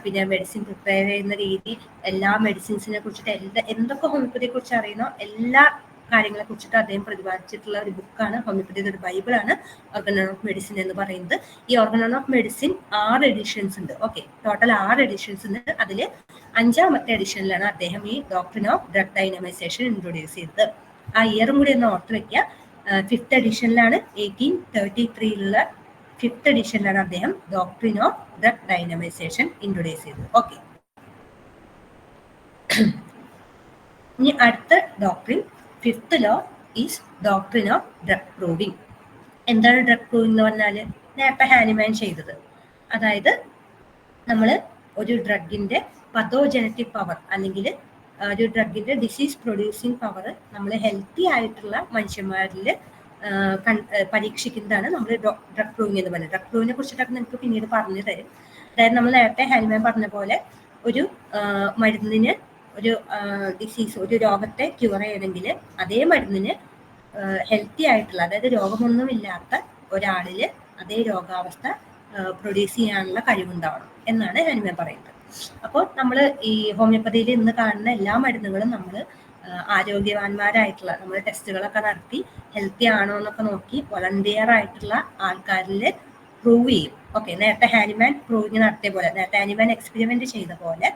പിന്നെ മെഡിസിൻ പ്രിപ്പയർ ചെയ്യുന്ന രീതി, എല്ലാ മെഡിസിൻസിനെ കുറിച്ചിട്ട് എന്തൊക്കെ ഹോമിയോപ്പതിയെ കുറിച്ച് അറിയുന്നോ എല്ലാ കാര്യങ്ങളെ കുറിച്ചിട്ട് അദ്ദേഹം പ്രതിപാദിച്ചിട്ടുള്ള ഒരു ബുക്കാണ് ഹോമിയോപ്പതിയുടെ ഒരു ബൈബിളാണ് ഓർഗൻ ഓഫ് മെഡിസിൻ എന്ന് പറയുന്നത്. ഈ ഓർഗൻ ഓഫ് മെഡിസിൻ 6 എഡിഷൻസ് ഉണ്ട്. ഓക്കെ, ടോട്ടൽ 6 എഡിഷൻസ് ഉണ്ട്. അതിൽ 5ാമത്തെ എഡിഷനിലാണ് അദ്ദേഹം ഈ ഡോക്ട്രിൻ ഓഫ് ഡ്രഗ് ഡൈനമൈസേഷൻ ഇൻട്രൊഡ്യൂസ് ചെയ്തത്. ആ ഇയറും കൂടി ഒന്ന് ഓർത്ത് വെക്കുക. 5th എഡിഷനിലാണ് 1833 5th എഡിഷനിലാണ് അദ്ദേഹം ഡോക്ട്രിൻ ഓഫ് ഡ്രഗ് ഡൈനമൈസേഷൻ ഇൻട്രൊഡ്യൂസ് ചെയ്തത്. ഓക്കെ, ഇനി അടുത്ത doctrine 5th law is doctrine of drug proving. എന്താണ് ഡ്രഗ് പ്രൂവിങ് എന്ന് പറഞ്ഞാൽ നേരത്തെ ഹാനിമാൻ ചെയ്തത്, അതായത് നമ്മൾ ഒരു ഡ്രഗിന്റെ പതോജനറ്റിക് പവർ അല്ലെങ്കിൽ ഒരു ഡ്രഗിന്റെ ഡിസീസ് പ്രൊഡ്യൂസിങ് പവർ നമ്മൾ ഹെൽത്തി ആയിട്ടുള്ള മനുഷ്യന്മാരിൽ പരീക്ഷിക്കുന്നതാണ് നമ്മൾ ഡ്രഗ് പ്രൂവിങ് എന്ന് പറയുന്നത്. ഡ്രഗ് പ്രൂവിനെ കുറിച്ചിട്ടൊക്കെ നിങ്ങൾക്ക് പിന്നീട് പറഞ്ഞു തരും. അതായത് നമ്മൾ നേരത്തെ ഹാനിമാൻ പറഞ്ഞ പോലെ ഒരു മരുന്നിന് ഒരു ഡിസീസ്, ഒരു രോഗത്തെ ക്യൂർ ചെയ്യണമെങ്കിൽ അതേ മരുന്നിന് ഹെൽത്തി ആയിട്ടുള്ള, അതായത് രോഗമൊന്നുമില്ലാത്ത ഒരാളില് അതേ രോഗാവസ്ഥ പ്രൊഡ്യൂസ് ചെയ്യാനുള്ള കഴിവുണ്ടാവണം എന്നാണ് ഹാനിമാൻ പറയുന്നത്. അപ്പോൾ നമ്മൾ ഈ ഹോമിയോപ്പതിയിൽ ഇന്ന് കാണുന്ന എല്ലാ മരുന്നുകളും നമ്മൾ ആരോഗ്യവാന്മാരായിട്ടുള്ള, നമ്മൾ ടെസ്റ്റുകളൊക്കെ നടത്തി ഹെൽത്തി ആണോ എന്നൊക്കെ നോക്കി വോളണ്ടിയർ ആയിട്ടുള്ള ആൾക്കാരിൽ പ്രൂവ് ചെയ്യും. ഓക്കെ, നേരത്തെ ഹാനിമാൻ പ്രൂവിങ് നടത്തിയ പോലെ, നേരത്തെ ഹാനിമാൻ എക്സ്പെരിമെന്റ് ചെയ്ത പോലെ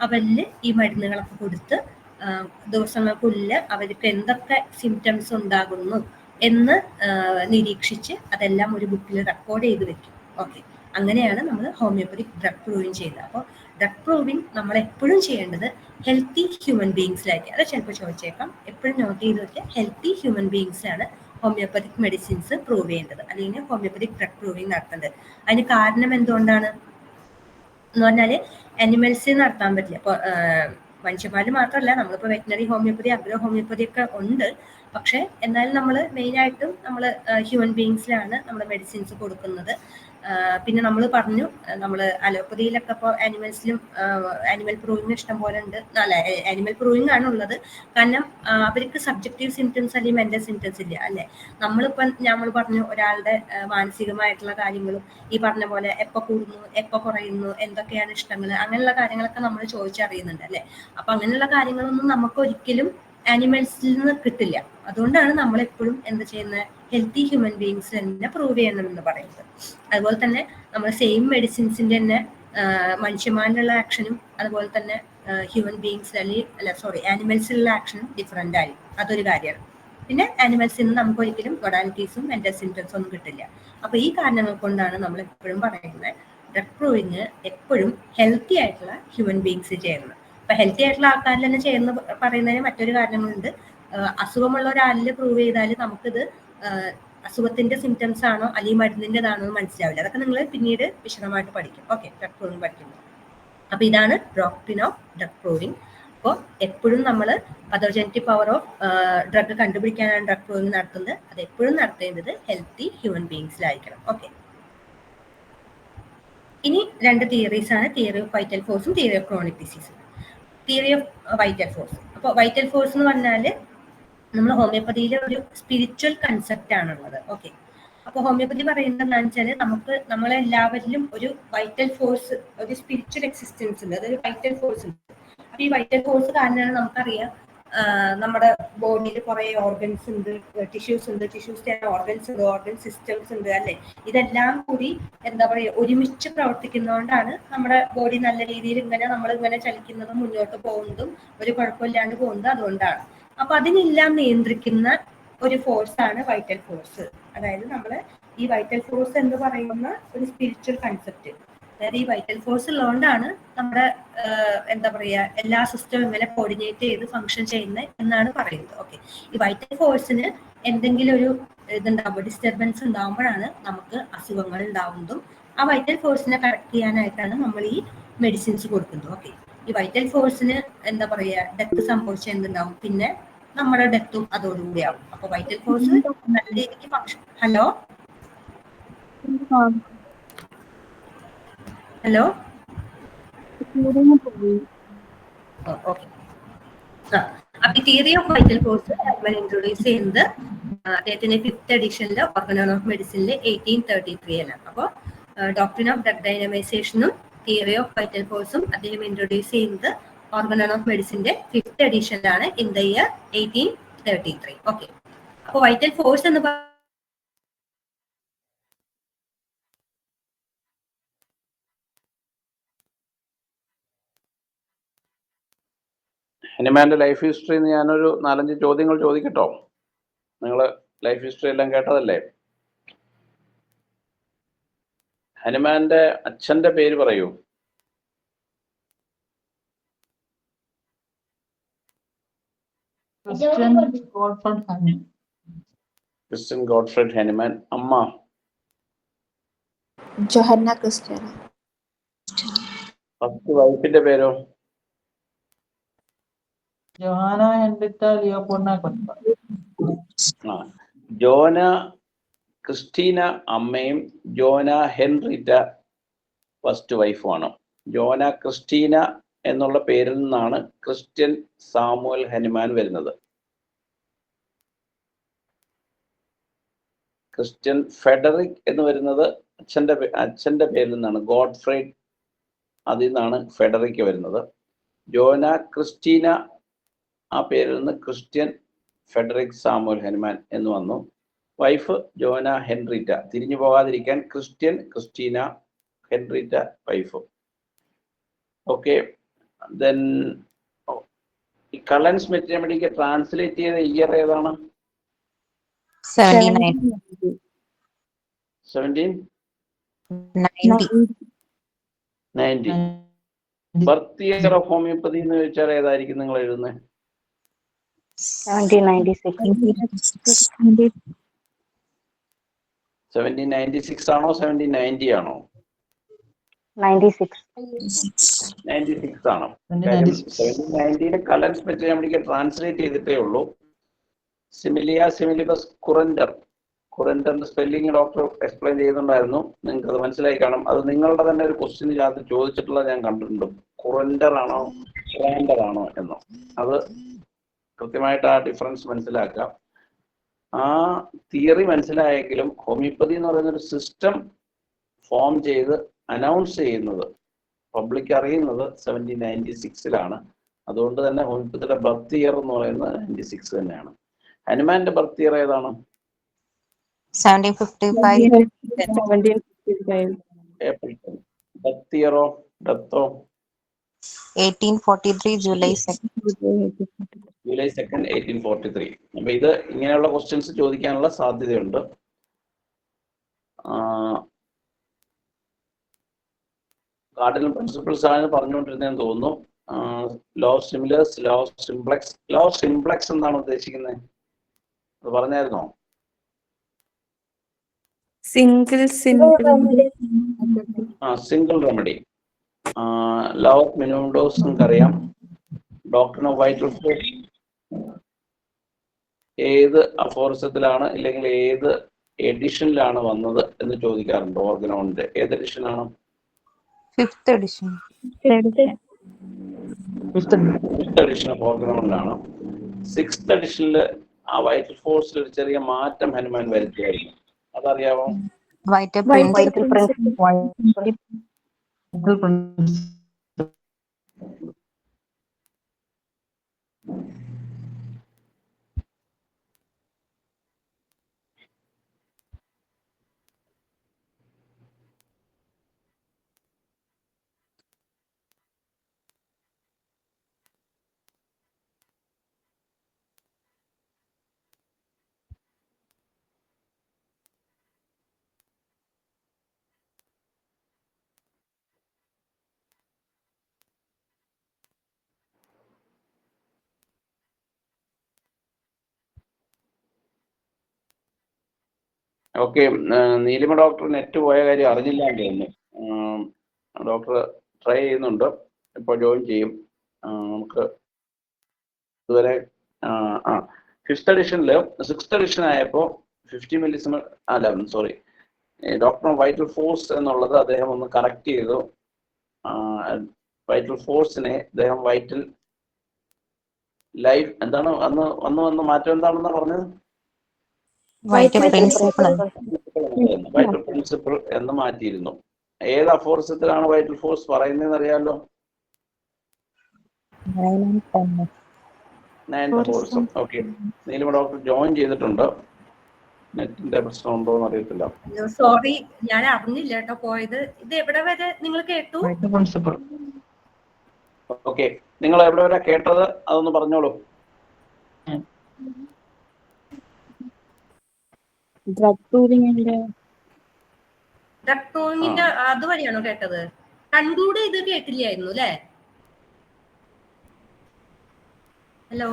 അവരിൽ ഈ മരുന്നുകളൊക്കെ കൊടുത്ത് ദിവസങ്ങൾക്കുള്ളിൽ അവർക്ക് എന്തൊക്കെ സിംറ്റംസ് ഉണ്ടാകുന്നു എന്ന് നിരീക്ഷിച്ച് അതെല്ലാം ഒരു ബുക്കിൽ റെക്കോർഡ് ചെയ്ത് വെക്കും. ഓക്കെ, അങ്ങനെയാണ് നമ്മൾ ഹോമിയോപ്പതിക് ഡ്രഗ് പ്രൂവിങ് ചെയ്യുന്നത്. അപ്പോൾ ഡ്രഗ് പ്രൂവിങ് നമ്മൾ എപ്പോഴും ചെയ്യേണ്ടത് ഹെൽത്തി ഹ്യൂമൻ ബീങ്സിലായിരിക്കും. അത് ചിലപ്പോൾ ചോദിച്ചേക്കാം, എപ്പോഴും നോട്ട് ചെയ്ത് വെക്കുക. ഹെൽത്തി ഹ്യൂമൻ ബീങ്സിലാണ് ഹോമിയോപ്പതിക് മെഡിസിൻസ് പ്രൂവ് ചെയ്യേണ്ടത്, അല്ലെങ്കിൽ ഹോമിയോപ്പതിക് ഡ്രഗ് പ്രൂവിങ് നടത്തേണ്ടത്. അതിന് കാരണം എന്തുകൊണ്ടാണ് എന്ന് പറഞ്ഞാൽ അനിമൽസിൽ നടത്താൻ പറ്റില്ല. ഇപ്പോൾ മനുഷ്യന്മാരിൽ മാത്രമല്ല, നമ്മളിപ്പോൾ വെറ്റിനറി ഹോമിയോപ്പതി, അഗ്രോ ഹോമിയോപ്പതി ഒക്കെ ഉണ്ട്. പക്ഷെ എന്നാലും നമ്മൾ മെയിനായിട്ടും നമ്മൾ ഹ്യൂമൻ ബീങ്സിലാണ് നമ്മൾ മെഡിസിൻസ് കൊടുക്കുന്നത്. പിന്നെ നമ്മൾ പറഞ്ഞു, നമ്മൾ അലോപ്പതിയിലൊക്കെ ഇപ്പോൾ ആനിമൽസിലും ആനിമൽ പ്രൂവിങ് ഇഷ്ടം പോലെ ഉണ്ട്. അല്ല, ആനിമൽ പ്രൂവിങ് ആണ് ഉള്ളത്. കാരണം അവർക്ക് സബ്ജക്റ്റീവ് സിംറ്റംസ് അല്ലെങ്കിൽ മെന്റൽ സിംറ്റംസ് ഇല്ല, അല്ലെ? നമ്മൾ പറഞ്ഞു ഒരാളുടെ മാനസികമായിട്ടുള്ള കാര്യങ്ങളും ഈ പറഞ്ഞ പോലെ എപ്പോൾ കൂടുന്നു, എപ്പോൾ കുറയുന്നു, എന്തൊക്കെയാണ് ഇഷ്ടങ്ങൾ, അങ്ങനെയുള്ള കാര്യങ്ങളൊക്കെ നമ്മൾ ചോദിച്ചറിയുന്നുണ്ട്, അല്ലെ? അപ്പൊ അങ്ങനെയുള്ള കാര്യങ്ങളൊന്നും നമുക്ക് ഒരിക്കലും ആനിമൽസിൽ നിന്ന് കിട്ടില്ല. അതുകൊണ്ടാണ് നമ്മൾ എപ്പോഴും എന്ത് ചെയ്യുന്നത്, ഹെൽത്തി ഹ്യൂമൻ ബീങ്സ് തന്നെ പ്രൂവ് ചെയ്യണം എന്ന് പറയുന്നത്. അതുപോലെ തന്നെ നമ്മൾ സെയിം മെഡിസിൻസിന്റെ തന്നെ മനുഷ്യന്മാരിലുള്ള ആക്ഷനും അതുപോലെ തന്നെ ഹ്യൂമൻ ബീങ്സ് ആനിമൽസിലുള്ള ആക്ഷനും ഡിഫറെന്റ് ആയി. അതൊരു കാര്യമാണ്. പിന്നെ ആനിമൽസിൽ നിന്ന് നമുക്ക് ഒരിക്കലും മൊഡാലിറ്റീസും മെന്റൽ സിംറ്റംസും ഒന്നും കിട്ടില്ല. അപ്പൊ ഈ കാരണങ്ങൾ കൊണ്ടാണ് നമ്മൾ എപ്പോഴും പറയുന്നത് ഡ്രഗ് പ്രൂവിങ് എപ്പോഴും ഹെൽത്തി ആയിട്ടുള്ള ഹ്യൂമൻ ബീങ്സ് ചെയ്യുന്നത്. അപ്പൊ ഹെൽത്തി ആയിട്ടുള്ള ആൾക്കാരിൽ തന്നെ ചെയ്യുന്ന പറയുന്നതിന് മറ്റൊരു കാരണങ്ങളുണ്ട്. അസുഖമുള്ള ഒരാളിൽ പ്രൂവ് ചെയ്താൽ നമുക്കിത് അസുഖത്തിന്റെ സിംറ്റംസ് ആണോ അല്ലെങ്കിൽ മരുന്നിൻ്റെതാണോ എന്ന് മനസ്സിലാവില്ല. അതൊക്കെ നിങ്ങൾ പിന്നീട് വിശദമായിട്ട് പഠിക്കും. ഓക്കെ, ഡ്രഗ് പ്രൂവിങ് പഠിക്കുന്നത്. അപ്പൊ ഇതാണ് ഡോക്ട്രിൻ ഓഫ് ഡ്രഗ് പ്രൂവിങ്. അപ്പോൾ എപ്പോഴും നമ്മൾ പതോജനറ്റിക് പവർ ഓഫ് ഡ്രഗ് കണ്ടുപിടിക്കാനാണ് ഡ്രഗ് പ്രൂവിങ് നടത്തുന്നത്. അത് എപ്പോഴും നടത്തേണ്ടത് ഹെൽത്തി ഹ്യൂമൻ ബീങ്സിലായിരിക്കണം. ഓക്കെ, ഇനി 2 തിയറീസ് ആണ്, തിയറി ഓഫ് വൈറ്റൽ ഫോഴ്സും തിയറി ഓഫ് ക്രോണിക് ഡിസീസും. Theory of vital force. അപ്പോൾ വൈറ്റൽ ഫോഴ്സ് എന്ന് പറഞ്ഞാൽ നമ്മൾ ഹോമിയോപ്പതിയിലെ ഒരു സ്പിരിച്വൽ കൺസെപ്റ്റ് ആണുള്ളത്. ഓക്കെ, അപ്പോൾ ഹോമിയോപ്പതി പറയുന്നത് എന്താണെന്ന് വെച്ചാൽ നമ്മളെല്ലാവരിലും ഒരു വൈറ്റൽ ഫോഴ്സ്, ഒരു സ്പിരിച്വൽ എക്സിസ്റ്റൻസ് ഉണ്ട്, അതൊരു വൈറ്റൽ ഫോഴ്സ് ഉണ്ട്. അപ്പൊ ഈ വൈറ്റൽ ഫോഴ്സ് കാരണമാണ് നമുക്കറിയാം നമ്മുടെ ബോഡിയിൽ കുറെ ഓർഗൻസ് ഉണ്ട്, ടിഷ്യൂസ് ഉണ്ട്, ടിഷ്യൂസ് ഓർഗൻസ് ഉണ്ട്, ഓർഗൻ സിസ്റ്റംസ് ഉണ്ട്, അല്ലെ? ഇതെല്ലാം കൂടി എന്താ പറയുക ഒരുമിച്ച് പ്രവർത്തിക്കുന്നതുകൊണ്ടാണ് നമ്മുടെ ബോഡി നല്ല രീതിയിൽ നമ്മൾ ഇങ്ങനെ ചലിക്കുന്നതും മുന്നോട്ട് പോകുന്നതും ഒരു കുഴപ്പമില്ലാണ്ട് പോകുന്നത്. അതുകൊണ്ടാണ്. അപ്പൊ അതിനെല്ലാം നിയന്ത്രിക്കുന്ന ഒരു ഫോഴ്സ് ആണ് വൈറ്റൽ ഫോഴ്സ്. അതായത് നമ്മള് ഈ വൈറ്റൽ ഫോഴ്സ് എന്ന് പറയുന്ന ഒരു സ്പിരിച്വൽ കൺസെപ്റ്റ്, അതായത് ഈ വൈറ്റൽ ഫോഴ്സ് ഉള്ളതുകൊണ്ടാണ് നമ്മുടെ എന്താ പറയാ എല്ലാ സിസ്റ്റവും ഇങ്ങനെ കോർഡിനേറ്റ് ചെയ്ത് ഫംഗ്ഷൻ ചെയ്യുന്നത് എന്നാണ് പറയുന്നത്. ഓക്കെ, ഈ വൈറ്റൽ ഫോഴ്സിന് എന്തെങ്കിലും ഒരു ഇതുണ്ടാവുമ്പോൾ, ഡിസ്റ്റർബൻസ് ഉണ്ടാകുമ്പോഴാണ് നമുക്ക് അസുഖങ്ങൾ ഉണ്ടാവുന്നതും. ആ വൈറ്റൽ ഫോഴ്സിനെ കറക്റ്റ് ചെയ്യാനായിട്ടാണ് നമ്മൾ ഈ മെഡിസിൻസ് കൊടുക്കുന്നത്. ഓക്കെ, ഈ വൈറ്റൽ ഫോഴ്സിന് എന്താ പറയാ ഡെത്ത് സംഭവിച്ച എന്തുണ്ടാവും, പിന്നെ നമ്മുടെ ഡെത്തും അതോടുകൂടി ആവും. അപ്പൊ വൈറ്റൽ ഫോഴ്സ് നല്ല രീതിക്ക് ഫംഗ്ഷൻ. Hello hello okay. അപ്പൊ theory of vital force introduce ചെയ്യുന്നത് അദ്ദേഹത്തിന്റെ 5th എഡിഷനിലെ ഓർഗൻ ഓഫ് മെഡിസിനിലെ 1833 അപ്പോൾ ഡോക്ട്രിൻ ഓഫ് ഡ്രഗ് ഡൈനമൈസേഷനും തിയറി ഓഫ് വൈറ്റൽ ഫോഴ്സും അദ്ദേഹം ഇൻട്രൊഡ്യൂസ് ചെയ്യുന്നത് ഓർഗൻ ഓഫ് മെഡിസിന്റെ 5th എഡിഷനിലാണ് ഇൻ ദ ഇയർ 1833. 33. ഓക്കെ, അപ്പോൾ വൈറ്റൽ ഫോഴ്സ് എന്ന് ഹനുമാന്റെ ലൈഫ് ഹിസ്റ്ററി ഞാനൊരു 4-5 ചോദ്യങ്ങൾ ചോദിക്കട്ടോ? നിങ്ങൾ ലൈഫ് ഹിസ്റ്ററി എല്ലാം കേട്ടതല്ലേ? ഹനുമാന്റെ അച്ഛന്റെ പേര് പറയൂ. ക്രിസ്ത്യൻ ഗോഡ്ഫ്രെഡ് ഹനുമാൻ. അമ്മ? ജോഹന്ന ക്രിസ്റ്റ്യാന. ഫസ്റ്റ് വൈഫിന്റെ പേരോ? Johanna Henrietta ലിയോപോൾഡ കൊൽപ്പ. ജോന ക്രിസ്റ്റീന അമ്മയും Jonah Henrietta first വൈഫുമാണ്. Jonah Christina എന്നുള്ള പേരിൽ നിന്നാണ് ക്രിസ്ത്യൻ സാമുവൽ ഹനുമാൻ വരുന്നത്. ക്രിസ്ത്യൻ ഫെഡറിക് എന്ന് വരുന്നത് അച്ഛന്റെ പേരിൽ നിന്നാണ്, ഗോഡ്ഫ്രെഡ്, അതിൽ നിന്നാണ് ഫെഡറിക് വരുന്നത്. ജോന ക്രിസ്റ്റീന ആ പേരിൽ നിന്ന് ക്രിസ്ത്യൻ ഫെഡറിക് സാമുവൽ ഹനുമാൻ എന്ന് വന്നു. Wife Johanna Henriette. തിരിഞ്ഞു പോകാതിരിക്കാൻ Christian Christina Henriette wife. Okay, then ഈ കള്ളൻസ് മെറ്റമഡിക്ക് ട്രാൻസ്ലേറ്റ് ചെയ്ത ഇയർ ഏതാണ്? 1790. ബർത്ത് ഇയർ ഓഫ് ഹോമിയോപ്പതി എന്ന് ചോദിച്ചാൽ ഏതായിരിക്കും നിങ്ങൾ എഴുതുന്നത്? 1796 ആണോ 1790 ആണോ? 96 ആണ്. 1790 കലൻസ് മെറ്റമഡിക്ക് ട്രാൻസ്ലേറ്റ് ചെയ്തിട്ടേ ഉള്ളൂ. സിമിലിയ സിമിലിബസ് കുറൻഡറിന്റെ സ്പെല്ലിംഗ് ഡോക്ടർ എക്സ്പ്ലെയിൻ ചെയ്യുന്നുണ്ടായിരുന്നു. നിങ്ങൾക്ക് അത് മനസ്സിലായി കാണും. അത് നിങ്ങളുടെ തന്നെ ഒരു ക്വസ്റ്റ്യൻ ഇതിനകത്ത് ചോദിച്ചിട്ടുള്ളത് ഞാൻ കണ്ടിട്ടുണ്ട്. കുറൻഡർ ആണോ ഗ്രൈൻഡർ ആണോ എന്നോ. അത് കൃത്യമായിട്ട് ആ ഡിഫറൻസ് മനസ്സിലാക്കാം. ആ തിയറി മനസ്സിലായെങ്കിലും ഹോമിയോപ്പതി എന്ന് പറയുന്ന ഒരു സിസ്റ്റം ഫോം ചെയ്ത് അനൗൺസ് ചെയ്യുന്നത്, പബ്ലിക് അറിയുന്നത് 1796 അതുകൊണ്ട് തന്നെ ഹോമിയോപ്പതിയുടെ ബർത്ത് ഇയർ എന്ന് പറയുന്നത് 96 തന്നെയാണ്. ഹനുമാന്റെ ബർത്ത് ഇയർ ഏതാണ്? 1755. ഏപ്രിൽ. ബർത്ത് ഇയറോ ഡെത്തോ? 1843 July 2nd. July 2nd 1843. അപ്പൊ ഇത് ഇങ്ങനെയുള്ള ക്വസ്റ്റ്യൻസ് ചോദിക്കാനുള്ള സാധ്യതയുണ്ട്. കാർഡിനൽ പ്രിൻസിപ്പിൾസ് ആണ് പറഞ്ഞുകൊണ്ടിരുന്നതെന്ന് തോന്നുന്നു. Law of similars, law of simplex. Law of simplex എന്താണ് ഉദ്ദേശിക്കുന്നത്? അത് പറഞ്ഞായിരുന്നോ? Single remedy. Law of minimum dose നമുക്കറിയാം. ഡോക്ട്രിൻ ഓഫ് വൈറ്റൽ ഫോഴ്സ് ഏത് അഫോർസത്തിലാണ് ഇല്ലെങ്കിൽ ഏത് എഡിഷനിലാണ് വന്നത് എന്ന് ചോദിക്കാറുണ്ട്. ഓർഗനോണിന്റെ ഏത് എഡിഷനാണ്? 5th edition. 5th edition of ഓർഗനോണിലാണ്. 6th എഡിഷനിൽ ആ വൈറ്റൽ ഫോഴ്സിൽ ഒരു ചെറിയ മാറ്റം ഹനുമാൻ വരുത്തിയായിരുന്നു. അതറിയാമോ? Vital principle. Okay, Neelima doctor net പോയ കാര്യം അറിഞ്ഞില്ലാണ്ട് തന്നെ. ഡോക്ടർ ട്രൈ ചെയ്യുന്നുണ്ട്, ഇപ്പോൾ ജോയിൻ ചെയ്യും. നമുക്ക് ഇതുവരെ 5th എഡിഷനിൽ 6th എഡിഷൻ ആയപ്പോൾ 50 മില്ലിസിമൽ ഡോക്ടർ വൈറ്റൽ ഫോഴ്സ് എന്നുള്ളത് അദ്ദേഹം ഒന്ന് കറക്റ്റ് ചെയ്തു. വൈറ്റൽ ഫോഴ്സിനെ അദ്ദേഹം വൈറ്റൽ ലൈഫ് എന്താണ് വന്ന് മാറ്റം എന്താണെന്ന് പറഞ്ഞത്? Vital principle. വൈറ്റൽ പ്രിൻസിപ്പിൾ എന്ന് മാറ്റിയിരുന്നു. ഏത് അഫോർസത്തിലാണ് വൈറ്റൽ ഫോഴ്സ് പറയുന്നതെന്ന് അറിയാമല്ലോ? നയൻത് കോഴ്സും. ഓക്കെ, നീലിമ ഡോക്ടർ ജോയിൻ ചെയ്തിട്ടുണ്ട്. നെറ്റിന്റെ പ്രശ്നമുണ്ടോ എന്ന് അറിയത്തില്ല. സോറി, ഞാൻ അറിഞ്ഞില്ല കേട്ടോ പോയത്. ഇത് എവിടെ വരെ നിങ്ങൾ കേട്ടു? പ്രിൻസിപ്പൽ. ഓക്കെ, നിങ്ങൾ എവിടെ വരെ കേട്ടത് അതൊന്ന് പറഞ്ഞോളൂ. ഡ്രഗ് ടൂറിങ്ങിന്റെ അതുവരെയാണോ കേട്ടത്? കൺക്ലൂഡ് ചെയ്ത് കേട്ടില്ലായിരുന്നു അല്ലേ? ഹലോ,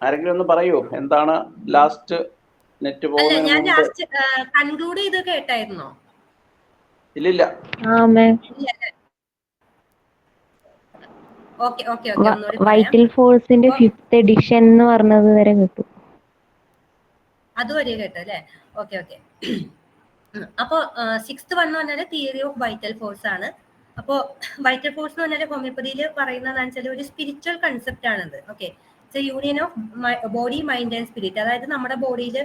ആരെങ്കിലും ഒന്ന് പറയൂ, എന്താണ് ലാസ്റ്റ് നെറ്റ് അല്ല ഞാൻ പോകുന്നത്? ലാസ്റ്റ് കൺക്ലൂഡ് ചെയ്ത് കേട്ടായിരുന്നോ? ഇല്ലില്ല. ഓക്കെ ഓക്കെ വൈറ്റൽ ഫോഴ്സിന്റെ 5th എഡിഷൻ എന്ന് പറഞ്ഞത് വരെ കേട്ടു. അതുവരെ കേട്ടോ അല്ലേ? Okay okay. അപ്പോ 6th വൺ എന്ന് പറഞ്ഞാൽ തിയറി ഓഫ് വൈറ്റൽ ഫോഴ്സ് ആണ്. അപ്പോ വൈറ്റൽ ഫോഴ്സ് എന്ന് പറഞ്ഞാൽ ഹോമിയോപ്പതിയിൽ പറയുന്നതെന്ന് വെച്ചാൽ ഒരു സ്പിരിച്വൽ കൺസെപ്റ്റ് ആണത്. Okay, union of body, mind and spirit. അതായത് നമ്മുടെ ബോഡിയിൽ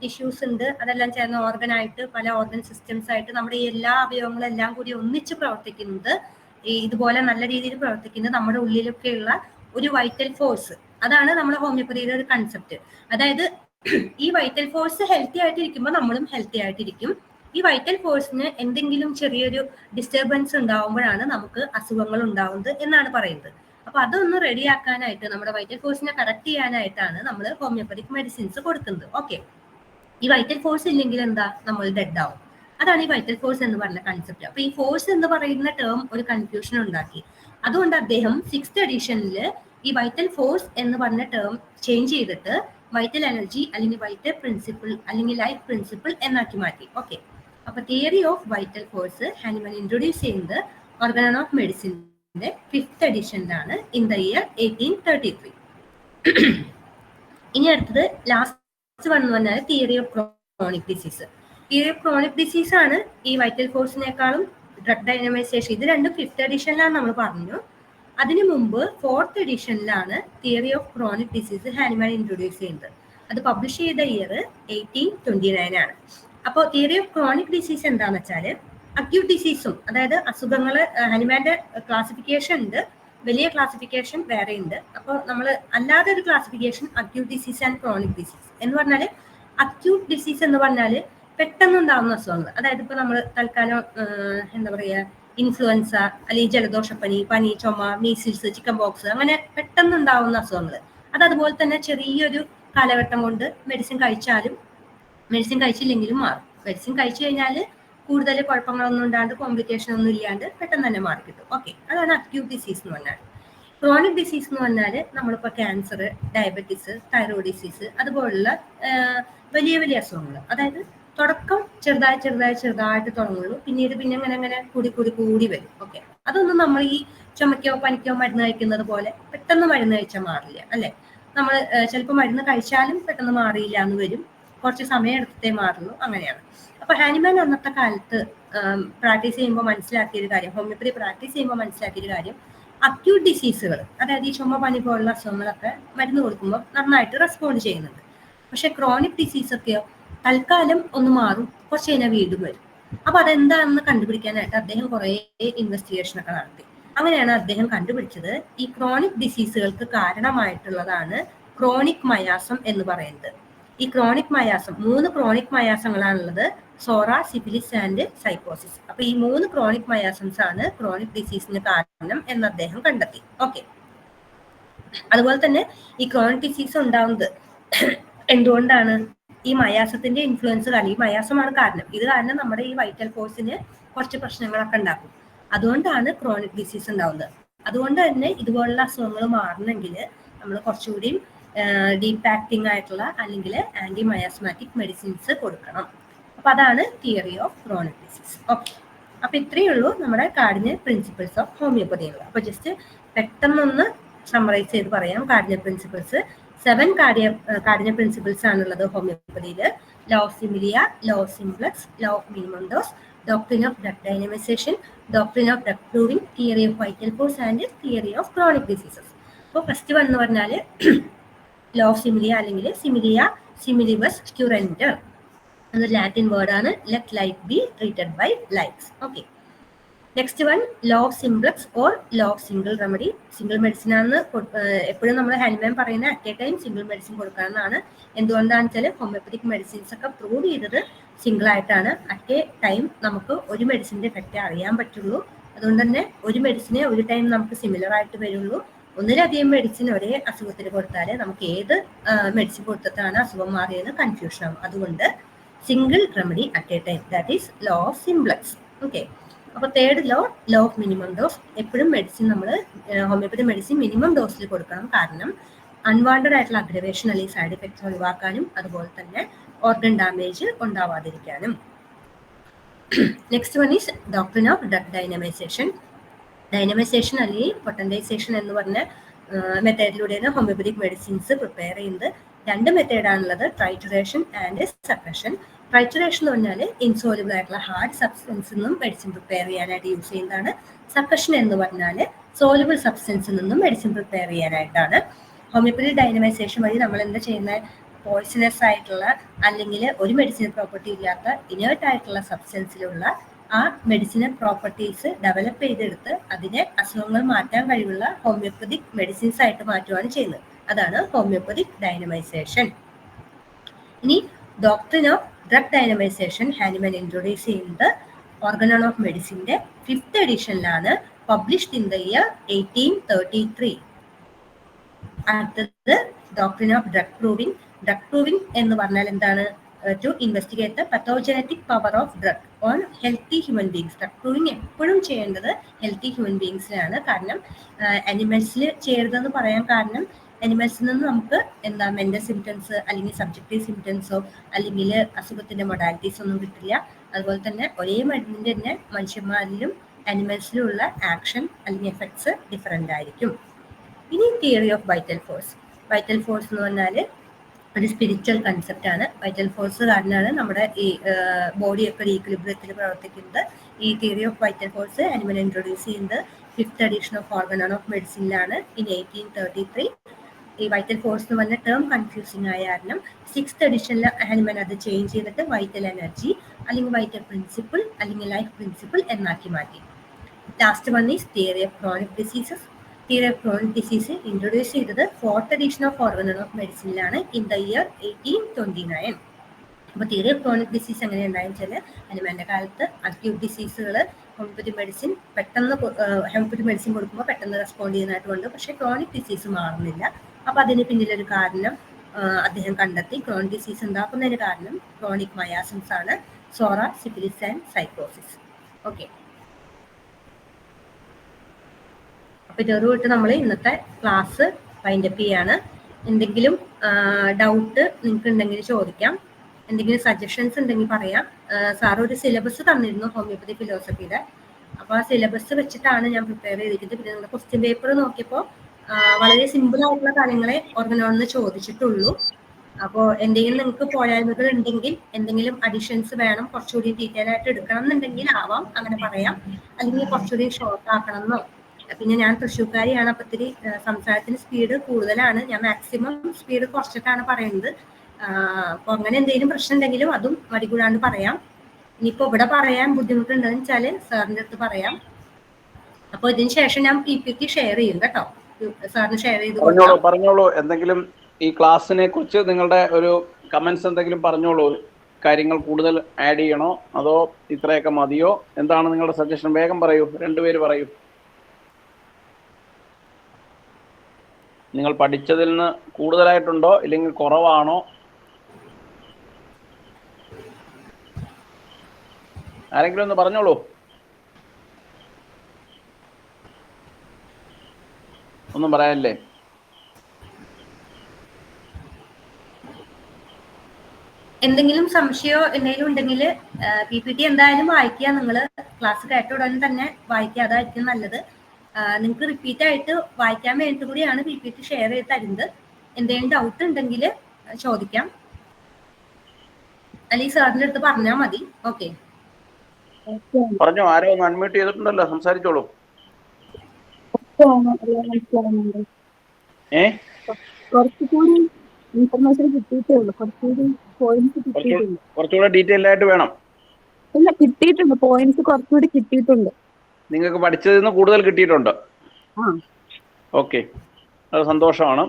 ടിഷ്യൂസ് ഉണ്ട്, അതെല്ലാം ചേർന്ന ഓർഗൻ ആയിട്ട്, പല ഓർഗൻ സിസ്റ്റംസ് ആയിട്ട് നമ്മുടെ എല്ലാ അവയവങ്ങളും എല്ലാം കൂടി ഒന്നിച്ച് പ്രവർത്തിക്കുന്നത്, ഇതുപോലെ നല്ല രീതിയിൽ പ്രവർത്തിക്കുന്നത് നമ്മുടെ ഉള്ളിലൊക്കെയുള്ള ഒരു വൈറ്റൽ ഫോഴ്സ്. അതാണ് നമ്മുടെ ഹോമിയോപ്പതിയിലെ ഒരു കൺസെപ്റ്റ്. അതായത് ഈ വൈറ്റൽ ഫോഴ്സ് ഹെൽത്തി ആയിട്ടിരിക്കുമ്പോൾ നമ്മളും ഹെൽത്തി ആയിട്ടിരിക്കും. ഈ വൈറ്റൽ ഫോഴ്സിന് എന്തെങ്കിലും ചെറിയൊരു ഡിസ്റ്റർബൻസ് ഉണ്ടാവുമ്പോഴാണ് നമുക്ക് അസുഖങ്ങൾ ഉണ്ടാവുന്നത് എന്നാണ് പറയുന്നത്. അപ്പൊ അതൊന്ന് റെഡിയാക്കാനായിട്ട്, നമ്മുടെ വൈറ്റൽ ഫോഴ്സിനെ കറക്റ്റ് ചെയ്യാനായിട്ടാണ് നമ്മൾ ഹോമിയോപ്പതിക് മെഡിസിൻസ് കൊടുക്കുന്നത്. ഓക്കെ, ഈ വൈറ്റൽ ഫോഴ്സ് ഇല്ലെങ്കിൽ എന്താ, നമ്മൾ ഡെഡ് ആവും. അതാണ് ഈ വൈറ്റൽ ഫോഴ്സ് എന്ന് പറഞ്ഞ കൺസെപ്റ്റ്. അപ്പൊ ഈ ഫോഴ്സ് എന്ന് പറയുന്ന ടേം ഒരു കൺഫ്യൂഷൻ ഉണ്ടാക്കി. അതുകൊണ്ട് അദ്ദേഹം 6th എഡിഷനിൽ ഈ വൈറ്റൽ ഫോഴ്സ് എന്ന് പറഞ്ഞ ടേം ചേഞ്ച് ചെയ്തിട്ട് വൈറ്റൽ എനർജി അല്ലെങ്കിൽ വൈറ്റൽ പ്രിൻസിപ്പിൾ അല്ലെങ്കിൽ ലൈഫ് പ്രിൻസിപ്പിൾ എന്നാക്കി മാറ്റി. ഓക്കെ, അപ്പൊ theory of vital force Hahnemann introduce ചെയ്യുന്നത് ഓർഗൻ ഓഫ് മെഡിസിന്റെ 5th എഡിഷനിലാണ് ഇൻ ദ ഇയർ 1833. ഇനി അടുത്തത് ലാസ്റ്റ് വൺ എന്ന് പറഞ്ഞാൽ theory of chronic disease. Theory of chronic disease ആണ് ഈ വൈറ്റൽ ഫോഴ്സിനേക്കാളും ഡ്രഗ് ഡൈനമൈസേഷൻ. ഇത് രണ്ടും 5th എഡിഷനിലാണ് നമ്മൾ പറഞ്ഞു. അതിനു മുമ്പ് 4th എഡിഷനിലാണ് theory of chronic disease Hahnemann introduce ചെയ്യുന്നത്. അത് പബ്ലിഷ് ചെയ്ത ഇയർ 1829 ആണ്. അപ്പോൾ തിയറി ഓഫ് ക്രോണിക് ഡിസീസ് എന്താണെന്ന് വെച്ചാൽ അക്യൂട്ട് ഡിസീസും, അതായത് അസുഖങ്ങൾ, ഹാനിമാന്റെ ക്ലാസിഫിക്കേഷൻ ഉണ്ട്, വലിയ ക്ലാസിഫിക്കേഷൻ വേറെ ഉണ്ട്. അപ്പോൾ നമ്മൾ അല്ലാതെ ഒരു classification acute disease and chronic disease എന്ന് പറഞ്ഞാൽ, അക്യൂട്ട് ഡിസീസ് എന്ന് പറഞ്ഞാൽ പെട്ടെന്നുണ്ടാവുന്ന അസുഖങ്ങൾ. അതായത് ഇപ്പൊ നമ്മൾ തൽക്കാലം എന്താ പറയുക, ഇൻഫ്ലുവൻസ അല്ലെങ്കിൽ ജലദോഷപ്പനി, പനി, ചുമ, മീസിൽസ്, ചിക്കൻ ബോക്സ്, അങ്ങനെ പെട്ടെന്നുണ്ടാവുന്ന അസുഖങ്ങൾ. അതുപോലെ തന്നെ ചെറിയൊരു കാലഘട്ടം കൊണ്ട് മെഡിസിൻ കഴിച്ചാലും മെഡിസിൻ കഴിച്ചില്ലെങ്കിലും മാറും. മെഡിസിൻ കഴിച്ചു കഴിഞ്ഞാൽ കൂടുതൽ കുഴപ്പങ്ങളൊന്നും ഉണ്ടാണ്ട്, കോംപ്ലിക്കേഷൻ ഒന്നും ഇല്ലാണ്ട് പെട്ടെന്ന് തന്നെ മാറി കിട്ടും. ഓക്കെ, അതാണ് അക്യൂട്ട് ഡിസീസ് എന്ന് പറഞ്ഞാൽ. ക്രോണിക് ഡിസീസ് എന്ന് പറഞ്ഞാൽ നമ്മളിപ്പോൾ ക്യാൻസർ, ഡയബറ്റീസ്, തൈറോയ്ഡ് ഡിസീസ്, അതുപോലുള്ള വലിയ വലിയ അസുഖങ്ങൾ. അതായത് തുടക്കം ചെറുതായിട്ട് തുടങ്ങുള്ളൂ, പിന്നീട് പിന്നെ അങ്ങനെ കൂടി വരും. ഓക്കെ, അതൊന്നും നമ്മൾ ഈ ചുമക്കോ പനിക്കോ മരുന്ന് കഴിക്കുന്നത് പോലെ പെട്ടെന്ന് മരുന്ന് കഴിച്ചാൽ മാറില്ല അല്ലെ. നമ്മൾ ചിലപ്പോൾ മരുന്ന് കഴിച്ചാലും പെട്ടെന്ന് മാറിയില്ല എന്ന് വരും, കുറച്ച് സമയം എടുത്തേ മാറുള്ളൂ, അങ്ങനെയാണ്. അപ്പൊ ഹാനിമാൻ അന്നത്തെ കാലത്ത് പ്രാക്ടീസ് ചെയ്യുമ്പോൾ മനസ്സിലാക്കിയൊരു കാര്യം, ഹോമിയോപ്പതി പ്രാക്ടീസ് ചെയ്യുമ്പോൾ മനസ്സിലാക്കിയൊരു കാര്യം, അക്യൂട്ട് ഡിസീസുകൾ, അതായത് ഈ ചുമ, പനി പോലുള്ള അസുഖങ്ങളൊക്കെ മരുന്ന് കൊടുക്കുമ്പോൾ നന്നായിട്ട് റെസ്പോണ്ട് ചെയ്യുന്നുണ്ട്. പക്ഷെ ക്രോണിക് ഡിസീസ് ഒക്കെയോ തൽക്കാലം ഒന്ന് മാറും, കുറച്ച് കഴിഞ്ഞാൽ വീണ്ടും വരും. അപ്പൊ അതെന്താണെന്ന് കണ്ടുപിടിക്കാനായിട്ട് അദ്ദേഹം കുറെ ഇൻവെസ്റ്റിഗേഷൻ ഒക്കെ നടത്തി. അങ്ങനെയാണ് അദ്ദേഹം കണ്ടുപിടിച്ചത് ഈ ക്രോണിക് ഡിസീസുകൾക്ക് കാരണമായിട്ടുള്ളതാണ് ക്രോണിക് മയാസം എന്ന് പറയുന്നത്. ഈ ക്രോണിക് മയാസം, 3 ക്രോണിക് മയാസങ്ങളാണുള്ളത്: സോറ, സിഫിലിസ് ആൻഡ് സൈക്കോസിസ്. അപ്പൊ ഈ 3 ക്രോണിക് മയാസംസ് ആണ് ക്രോണിക് ഡിസീസിന് കാരണം എന്ന് അദ്ദേഹം കണ്ടെത്തി. ഓക്കെ, അതുപോലെ തന്നെ ഈ ക്രോണിക് ഡിസീസ് ഉണ്ടാവുന്നത് എന്തുകൊണ്ടാണ്? ഈ മയാസത്തിന്റെ ഇൻഫ്ലുവൻസ് കാരണം. ഈ മയാസമാണ് കാരണം. ഇത് കാരണം നമ്മുടെ ഈ വൈറ്റൽ ഫോഴ്സിന് കുറച്ച് പ്രശ്നങ്ങളൊക്കെ ഉണ്ടാക്കും. അതുകൊണ്ടാണ് ക്രോണിക് ഡിസീസ് ഉണ്ടാവുന്നത്. അതുകൊണ്ട് തന്നെ ഇതുപോലുള്ള അസുഖങ്ങൾ മാറണമെങ്കിൽ നമ്മൾ കുറച്ചുകൂടി ഡീപ്പ് ആക്ടിങ് ആയിട്ടുള്ള അല്ലെങ്കിൽ ആന്റി മയാസ്മാറ്റിക് മെഡിസിൻസ് കൊടുക്കണം. അപ്പൊ അതാണ് theory of chronic disease. Okay, അപ്പൊ ഇത്രയേ ഉള്ളൂ നമ്മുടെ കാർഡിനൽ പ്രിൻസിപ്പിൾസ് ഓഫ് ഹോമിയോപ്പതിയുള്ള. അപ്പൊ ജസ്റ്റ് പെട്ടെന്നൊന്ന് സമ്മറൈസ് ചെയ്ത് പറയാം. കാർഡിനൽ പ്രിൻസിപ്പിൾസ് 7 കാർഡിനൽ പ്രിൻസിപ്പിൾസ് ആണുള്ളത് ഹോമിയോപ്പതിയിൽ. Law of similia, law of simplex, law of minimum dose, doctrine of drug dynamization, doctrine of drug touring, theory of vital force and theory of chronic diseases. അപ്പോൾ first one എന്ന് പറഞ്ഞാൽ law of Similia അല്ലെങ്കിൽ സിമിലിയ സിമിലിബസ് ക്യൂറൻറ്റർ എന്ന Latin വേർഡാണ്. Let like be treated by likes. Okay, next one law of simplex or law of single remedy. Single medicine ആണ് എപ്പോഴും നമ്മൾ ഹാൻഡ്മാൻ പറയുന്ന at a time single medicine കൊടുക്കാമെന്നാണ്. എന്തുകൊണ്ടാണെന്ന് വെച്ചാൽ ഹോമിയോപ്പതിക് മെഡിസിൻസ് ഒക്കെ പ്രൂവ് ചെയ്തത് സിംഗിൾ ആയിട്ടാണ്. അറ്റ് എ ടൈം നമുക്ക് ഒരു മെഡിസിൻ്റെ എഫക്റ്റ് അറിയാൻ പറ്റുള്ളൂ. അതുകൊണ്ട് തന്നെ ഒരു മെഡിസിനെ ഒരു ടൈം നമുക്ക് സിമിലർ ആയിട്ട് വരുള്ളൂ. ഒന്നിലധികം മെഡിസിൻ ഒരേ അസുഖത്തിന് കൊടുത്താൽ നമുക്ക് ഏത് മെഡിസിൻ കൊടുത്തിട്ടാണ് അസുഖം മാറിയെന്ന് കൺഫ്യൂഷൻ ആവും. അതുകൊണ്ട് single remedy at a time, that is law of simplex. Okay. അപ്പോൾ third law, law of minimum dose. എപ്പോഴും മെഡിസിൻ നമ്മൾ ഹോമിയോപ്പതി മെഡിസിൻ മിനിമം ഡോസിൽ കൊടുക്കണം. കാരണം അൺവാണ്ടഡ് ആയിട്ടുള്ള അഗ്രവേഷൻ അല്ലെങ്കിൽ സൈഡ് എഫക്ട്സ് ഒഴിവാക്കാനും അതുപോലെ തന്നെ ഓർഗൻ ഡാമേജ് ഉണ്ടാവാതിരിക്കാനും. Next one is doctrine of drug dynamization. Dynamization അല്ലെങ്കിൽ പൊട്ടൻറ്റൈസേഷൻ എന്ന് പറഞ്ഞ മെത്തേഡിലൂടെയാണ് ഹോമിയോപ്പതിക് മെഡിസിൻസ് പ്രിപ്പയർ ചെയ്യുന്നത്. രണ്ട് മെത്തേഡാണുള്ളത്, ട്രൈറ്റുറേഷൻ ആൻഡ് സപ്രഷൻ. ട്രൈറ്റുറേഷൻ എന്ന് പറഞ്ഞാൽ ഇൻസോലുബിൾ ആയിട്ടുള്ള ഹാർഡ് സബ്സ്റ്റൻസിൽ നിന്നും മെഡിസിൻ പ്രിപ്പയർ ചെയ്യാനായിട്ട് യൂസ് ചെയ്യുന്നതാണ്. സപ്രഷൻ എന്ന് പറഞ്ഞാൽ സോലുബിൾ സബ്സ്റ്റൻസിൽ നിന്നും മെഡിസിൻ പ്രിപ്പയർ ചെയ്യാനായിട്ടാണ്. ഹോമിയോപ്പതി ഡൈനമൈസേഷൻ വഴി നമ്മൾ എന്താ ചെയ്യുന്നത്, പോയ്സണസ് ആയിട്ടുള്ള അല്ലെങ്കിൽ ഒരു മെഡിസിൻ പ്രോപ്പർട്ടി ഇല്ലാത്ത ഇനേർട്ട് ആയിട്ടുള്ള സബ്സ്റ്റൻസിലുള്ള ആ മെഡിസിനൽ പ്രോപ്പർട്ടീസ് ഡെവലപ്പ് ചെയ്തെടുത്ത് അതിനെ അസുഖങ്ങൾ മാറ്റാൻ കഴിവുള്ള ഹോമിയോപ്പതിക് മെഡിസിൻസ് ആയിട്ട് മാറ്റുകയാണ് ചെയ്യുന്നത്. അതാണ് ഹോമിയോപ്പതിക് ഡൈനമൈസേഷൻ. ഇനി doctrine of drug dynamization Hahnemann introduce ചെയ്യുന്നത് ഓർഗനോൺ ഓഫ് മെഡിസിന്റെ 5th എഡിഷനിലാണ്, പബ്ലിഷ്ഡ് ഇൻ ദ ഇയർ 1833. അടുത്തത് doctrine of drug proving. Drug proving എന്ന് പറഞ്ഞാൽ എന്താണ്, to investigate the pathogenetic power of drug on healthy human beings. Drug proving എപ്പോഴും ചെയ്യേണ്ടത് healthy human ബീങ്സിലാണ്. കാരണം അനിമൽസിൽ ചെയ്യരുതെന്ന് പറയാൻ കാരണം അനിമൽസിൽ നിന്ന് നമുക്ക് എന്താ മെന്റൽ സിംറ്റംസ് അല്ലെങ്കിൽ സബ്ജക്റ്റീവ് സിംറ്റംസോ അല്ലെങ്കിൽ അസുഖത്തിന്റെ മൊഡാലിറ്റീസ് ഒന്നും കിട്ടില്ല. അതുപോലെ തന്നെ ഒരേ മരുന്നിന്റെ തന്നെ മനുഷ്യന്മാരിലും അനിമൽസിലും ഉള്ള ആക്ഷൻ അല്ലെങ്കിൽ എഫക്ട്സ് ഡിഫറെന്റ് ആയിരിക്കും. ഇനി theory of vital force. Vital force എന്ന് പറഞ്ഞാൽ ഒരു സ്പിരിച്വൽ കൺസെപ്റ്റ് ആണ്. വൈറ്റൽ ഫോഴ്സ് കാരണമാണ് നമ്മുടെ ഈ ബോഡിയൊക്കെ ഈക്വിലിബ്രിയത്തിൽ പ്രവർത്തിക്കുന്നത്. ഈ theory of vital force Hahnemann introduce ചെയ്യുന്നത് 5th edition of organon of മെഡിസിനിലാണ് ഇൻ 1833. ഈ വൈറ്റൽ ഫോഴ്സ് എന്ന് പറഞ്ഞ ടേം കൺഫ്യൂസിങ് ആയ കാരണം 6th എഡിഷനിൽ ഹാനിമാൻ അത് ചേഞ്ച് ചെയ്തിട്ട് വൈറ്റൽ എനർജി അല്ലെങ്കിൽ വൈറ്റൽ പ്രിൻസിപ്പിൾ അല്ലെങ്കിൽ ലൈഫ് പ്രിൻസിപ്പിൾ എന്നാക്കി മാറ്റി. Last one is theory of chronic diseases. Theory of chronic disease introduce ചെയ്തത് 4th edition of organon of മെഡിസിനിലാണ് ഇൻ ദ ഇയർ 1829. അപ്പോൾ തിയറി ഓഫ് ക്രോണിക് ഡിസീസ് എങ്ങനെ ഉണ്ടായെന്ന് വെച്ചാൽ ഹാനിമാന്റെ കാലത്ത് അക്യൂട്ട് ഡിസീസുകൾ ഹോമിയോപ്പതി മെഡിസിൻ പെട്ടെന്ന് ഹോമിയോപ്പതി മെഡിസിൻ കൊടുക്കുമ്പോൾ പെട്ടെന്ന് റെസ്പോണ്ട് ചെയ്യുന്നതായിട്ടുണ്ട്. പക്ഷേ ക്രോണിക് ഡിസീസ് മാറുന്നില്ല. അപ്പൊ അതിന് പിന്നിലൊരു കാരണം അദ്ദേഹം കണ്ടെത്തി. ക്രോണിക് ഡിസീസ് ഉണ്ടാക്കുന്നതിന് കാരണം ക്രോണിക് മയാസിൻസ് ആണ്, സോറ, സിഫിലിസ് ആൻഡ് സൈക്കോസിസ്. ഓക്കെ. അപ്പൊ ഇതോടുകൂടി നമ്മൾ ഇന്നത്തെ ക്ലാസ് വൈൻഡപ്പ് ചെയ്യാണ്. എന്തെങ്കിലും ഡൗട്ട് നിങ്ങൾക്ക് ഉണ്ടെങ്കിൽ ചോദിക്കാം, എന്തെങ്കിലും സജഷൻസ് ഉണ്ടെങ്കിൽ പറയാം. സാർ ഒരു സിലബസ് തന്നിരുന്നു ഹോമിയോപ്പതി ഫിലോസഫിയുടെ. അപ്പോൾ ആ സിലബസ് വെച്ചിട്ടാണ് ഞാൻ പ്രിപ്പയർ ചെയ്തിരിക്കുന്നത്. പിന്നെ നിങ്ങളുടെ ക്വസ്റ്റ്യൻ പേപ്പർ നോക്കിയപ്പോൾ വളരെ സിമ്പിൾ ആയിട്ടുള്ള കാര്യങ്ങളെ ഓർഗനോണിന്ന് ചോദിച്ചിട്ടുള്ളൂ. അപ്പോൾ എന്തെങ്കിലും നിങ്ങൾക്ക് പോരായ്മകൾ ഉണ്ടെങ്കിൽ, എന്തെങ്കിലും അഡീഷൻസ് വേണം, കുറച്ചുകൂടി ഡീറ്റെയിൽ ആയിട്ട് എടുക്കണം എന്നുണ്ടെങ്കിൽ ആവാം, അങ്ങനെ പറയാം. അല്ലെങ്കിൽ കുറച്ചുകൂടി ഷോർട്ട് ആക്കണം എന്നോ. പിന്നെ ഞാൻ തൃശ്ശൂർക്കാരിയാണ്, അപ്പൊ ഇത്തിരി സംസാരത്തിന് സ്പീഡ് കൂടുതലാണ്. ഞാൻ മാക്സിമം സ്പീഡ് കുറച്ചിട്ടാണ് പറയുന്നത്. അപ്പൊ അങ്ങനെ എന്തെങ്കിലും പ്രശ്നം ഉണ്ടെങ്കിലും അതും മടികൂടാണ്ട് പറയാം. ഇനിയിപ്പോ ഇവിടെ പറയാൻ ബുദ്ധിമുട്ടുണ്ടെന്ന് വെച്ചാല് സാറിന്റെ അടുത്ത് പറയാം. അപ്പൊ ഇതിന് ശേഷം ഞാൻ PPT ഷെയർ ചെയ്യും കേട്ടോ, സാറിന് ഷെയർ ചെയ്ത് പറഞ്ഞോളൂ. എന്തെങ്കിലും ഈ ക്ലാസ്സിനെ കുറിച്ച് നിങ്ങളുടെ ഒരു കമന്റ്സ് എന്തെങ്കിലും പറഞ്ഞോളൂ. കാര്യങ്ങൾ കൂടുതൽ ആഡ് ചെയ്യണോ അതോ ഇത്രയൊക്കെ മതിയോ? എന്താണ് നിങ്ങളുടെ സജഷൻ? വേഗം പറയൂ, രണ്ടുപേര് പറയൂ. നിങ്ങൾ പഠിച്ചതിൽ നിന്ന് കൂടുതലായിട്ടുണ്ടോ ഇല്ലെങ്കിൽ കുറവാണോ? ആരെങ്കിലും ഒന്ന് പറഞ്ഞോളൂ. ഒന്നും പറയാനില്ലേ? എന്തെങ്കിലും സംശയമോ എന്തെങ്കിലും ഉണ്ടെങ്കിൽ PPT എന്തായാലും വായിക്കുക. നിങ്ങൾ ക്ലാസ് കേട്ട ഉടനെ തന്നെ വായിക്കുക, അതായിരിക്കും നല്ലത്. നിങ്ങൾക്ക് റിപ്പീറ്റ് ആയിട്ട് വായിക്കാൻ വേണ്ടിയിട്ട് കൂടിയാണ് PPT ഷെയർ ചെയ്ത് തരുന്നത്. എന്തെങ്കിലും ഡൗട്ട് ഉണ്ടെങ്കിൽ ചോദിക്കാം, അല്ലെങ്കിൽ സാറിന്റെ അടുത്ത് പറഞ്ഞാൽ മതി. ഓക്കെ, പറഞ്ഞോ. ആരോ ഒന്ന് അൺമ്യൂട്ട് ചെയ്തിട്ടുണ്ടല്ലോ, സംസാരിച്ചോളൂ. കുറച്ചുകൂടി ഇൻഫർമേഷൻ കിട്ടിയിട്ടേ ഉള്ളൂ, കുറച്ചുകൂടി പോയിന്റ്സ് കിട്ടിയിട്ടുണ്ട്. കുറച്ചുകൂടെ ഡീറ്റെയിൽ ആയിട്ട് വേണം. ഇല്ല, കിട്ടിയിട്ടുണ്ട്, പോയിന്റ്സ് കുറച്ചുകൂടി കിട്ടിയിട്ടുണ്ട്. നിങ്ങൾക്ക് പഠിച്ചതിൽ നിന്ന് കൂടുതൽ കിട്ടിയിട്ടുണ്ട്. ആ ഓക്കെ, അത് സന്തോഷമാണ്.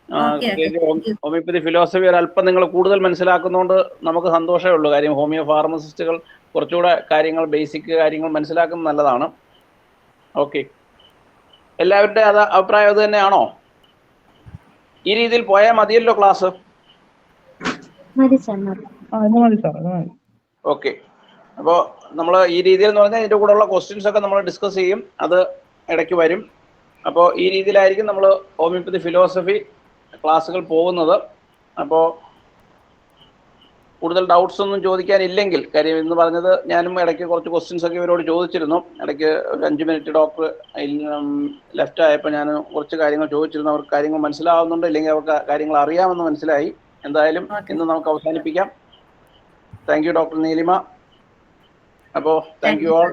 Okay, okay. ഹോമിയോപ്പതി ഫിലോസഫി ഒരല്പം നിങ്ങൾ കൂടുതൽ മനസ്സിലാക്കുന്നതുകൊണ്ട് നമുക്ക് സന്തോഷമേ ഉള്ളൂ. കാര്യം ഹോമിയോ ഫാർമസിസ്റ്റുകൾ കുറച്ചുകൂടെ കാര്യങ്ങൾ, ബേസിക് കാര്യങ്ങൾ മനസ്സിലാക്കുന്നത് നല്ലതാണ്. ഓക്കെ, എല്ലാവരുടെ അഭിപ്രായം അത് തന്നെയാണോ? ഈ രീതിയിൽ പോയാൽ മതിയല്ലോ ക്ലാസ്? മതി സാർ മതി. ഓക്കെ, അപ്പോൾ നമ്മൾ ഈ രീതിയിൽ എന്ന് പറഞ്ഞാൽ ഇതിൻ്റെ കൂടെയുള്ള ക്വസ്റ്റ്യൻസ് ഒക്കെ നമ്മൾ ഡിസ്കസ് ചെയ്യും, അത് ഇടയ്ക്ക് വരും. അപ്പോൾ ഈ രീതിയിലായിരിക്കും നമ്മൾ ഹോമിയോപ്പതി ഫിലോസഫി ക്ലാസ്സുകൾ പോകുന്നത്. അപ്പോൾ കൂടുതൽ ഡൗട്ട്സ് ഒന്നും ചോദിക്കാനില്ലെങ്കിൽ, കാര്യം ഇന്ന് പറഞ്ഞത് ഞാനും ഇടയ്ക്ക് കുറച്ച് ക്വസ്റ്റ്യൻസ് ഒക്കെ ഇവരോട് ചോദിച്ചിരുന്നു. ഇടയ്ക്ക് ഒരു 5 മിനിറ്റ് ഡോക്ടർ ലെഫ്റ്റ് ആയപ്പോൾ ഞാൻ കുറച്ച് കാര്യങ്ങൾ ചോദിച്ചിരുന്നു. അവർക്ക് കാര്യങ്ങൾ മനസ്സിലാവുന്നുണ്ട്, ഇല്ലെങ്കിൽ അവർക്ക് കാര്യങ്ങൾ അറിയാമെന്ന് മനസ്സിലായി. എന്തായാലും ഇന്ന് നമുക്ക് അവസാനിപ്പിക്കാം. താങ്ക് യു ഡോക്ടർ നീലിമ. അപ്പോൾ താങ്ക് യു ഓൾ.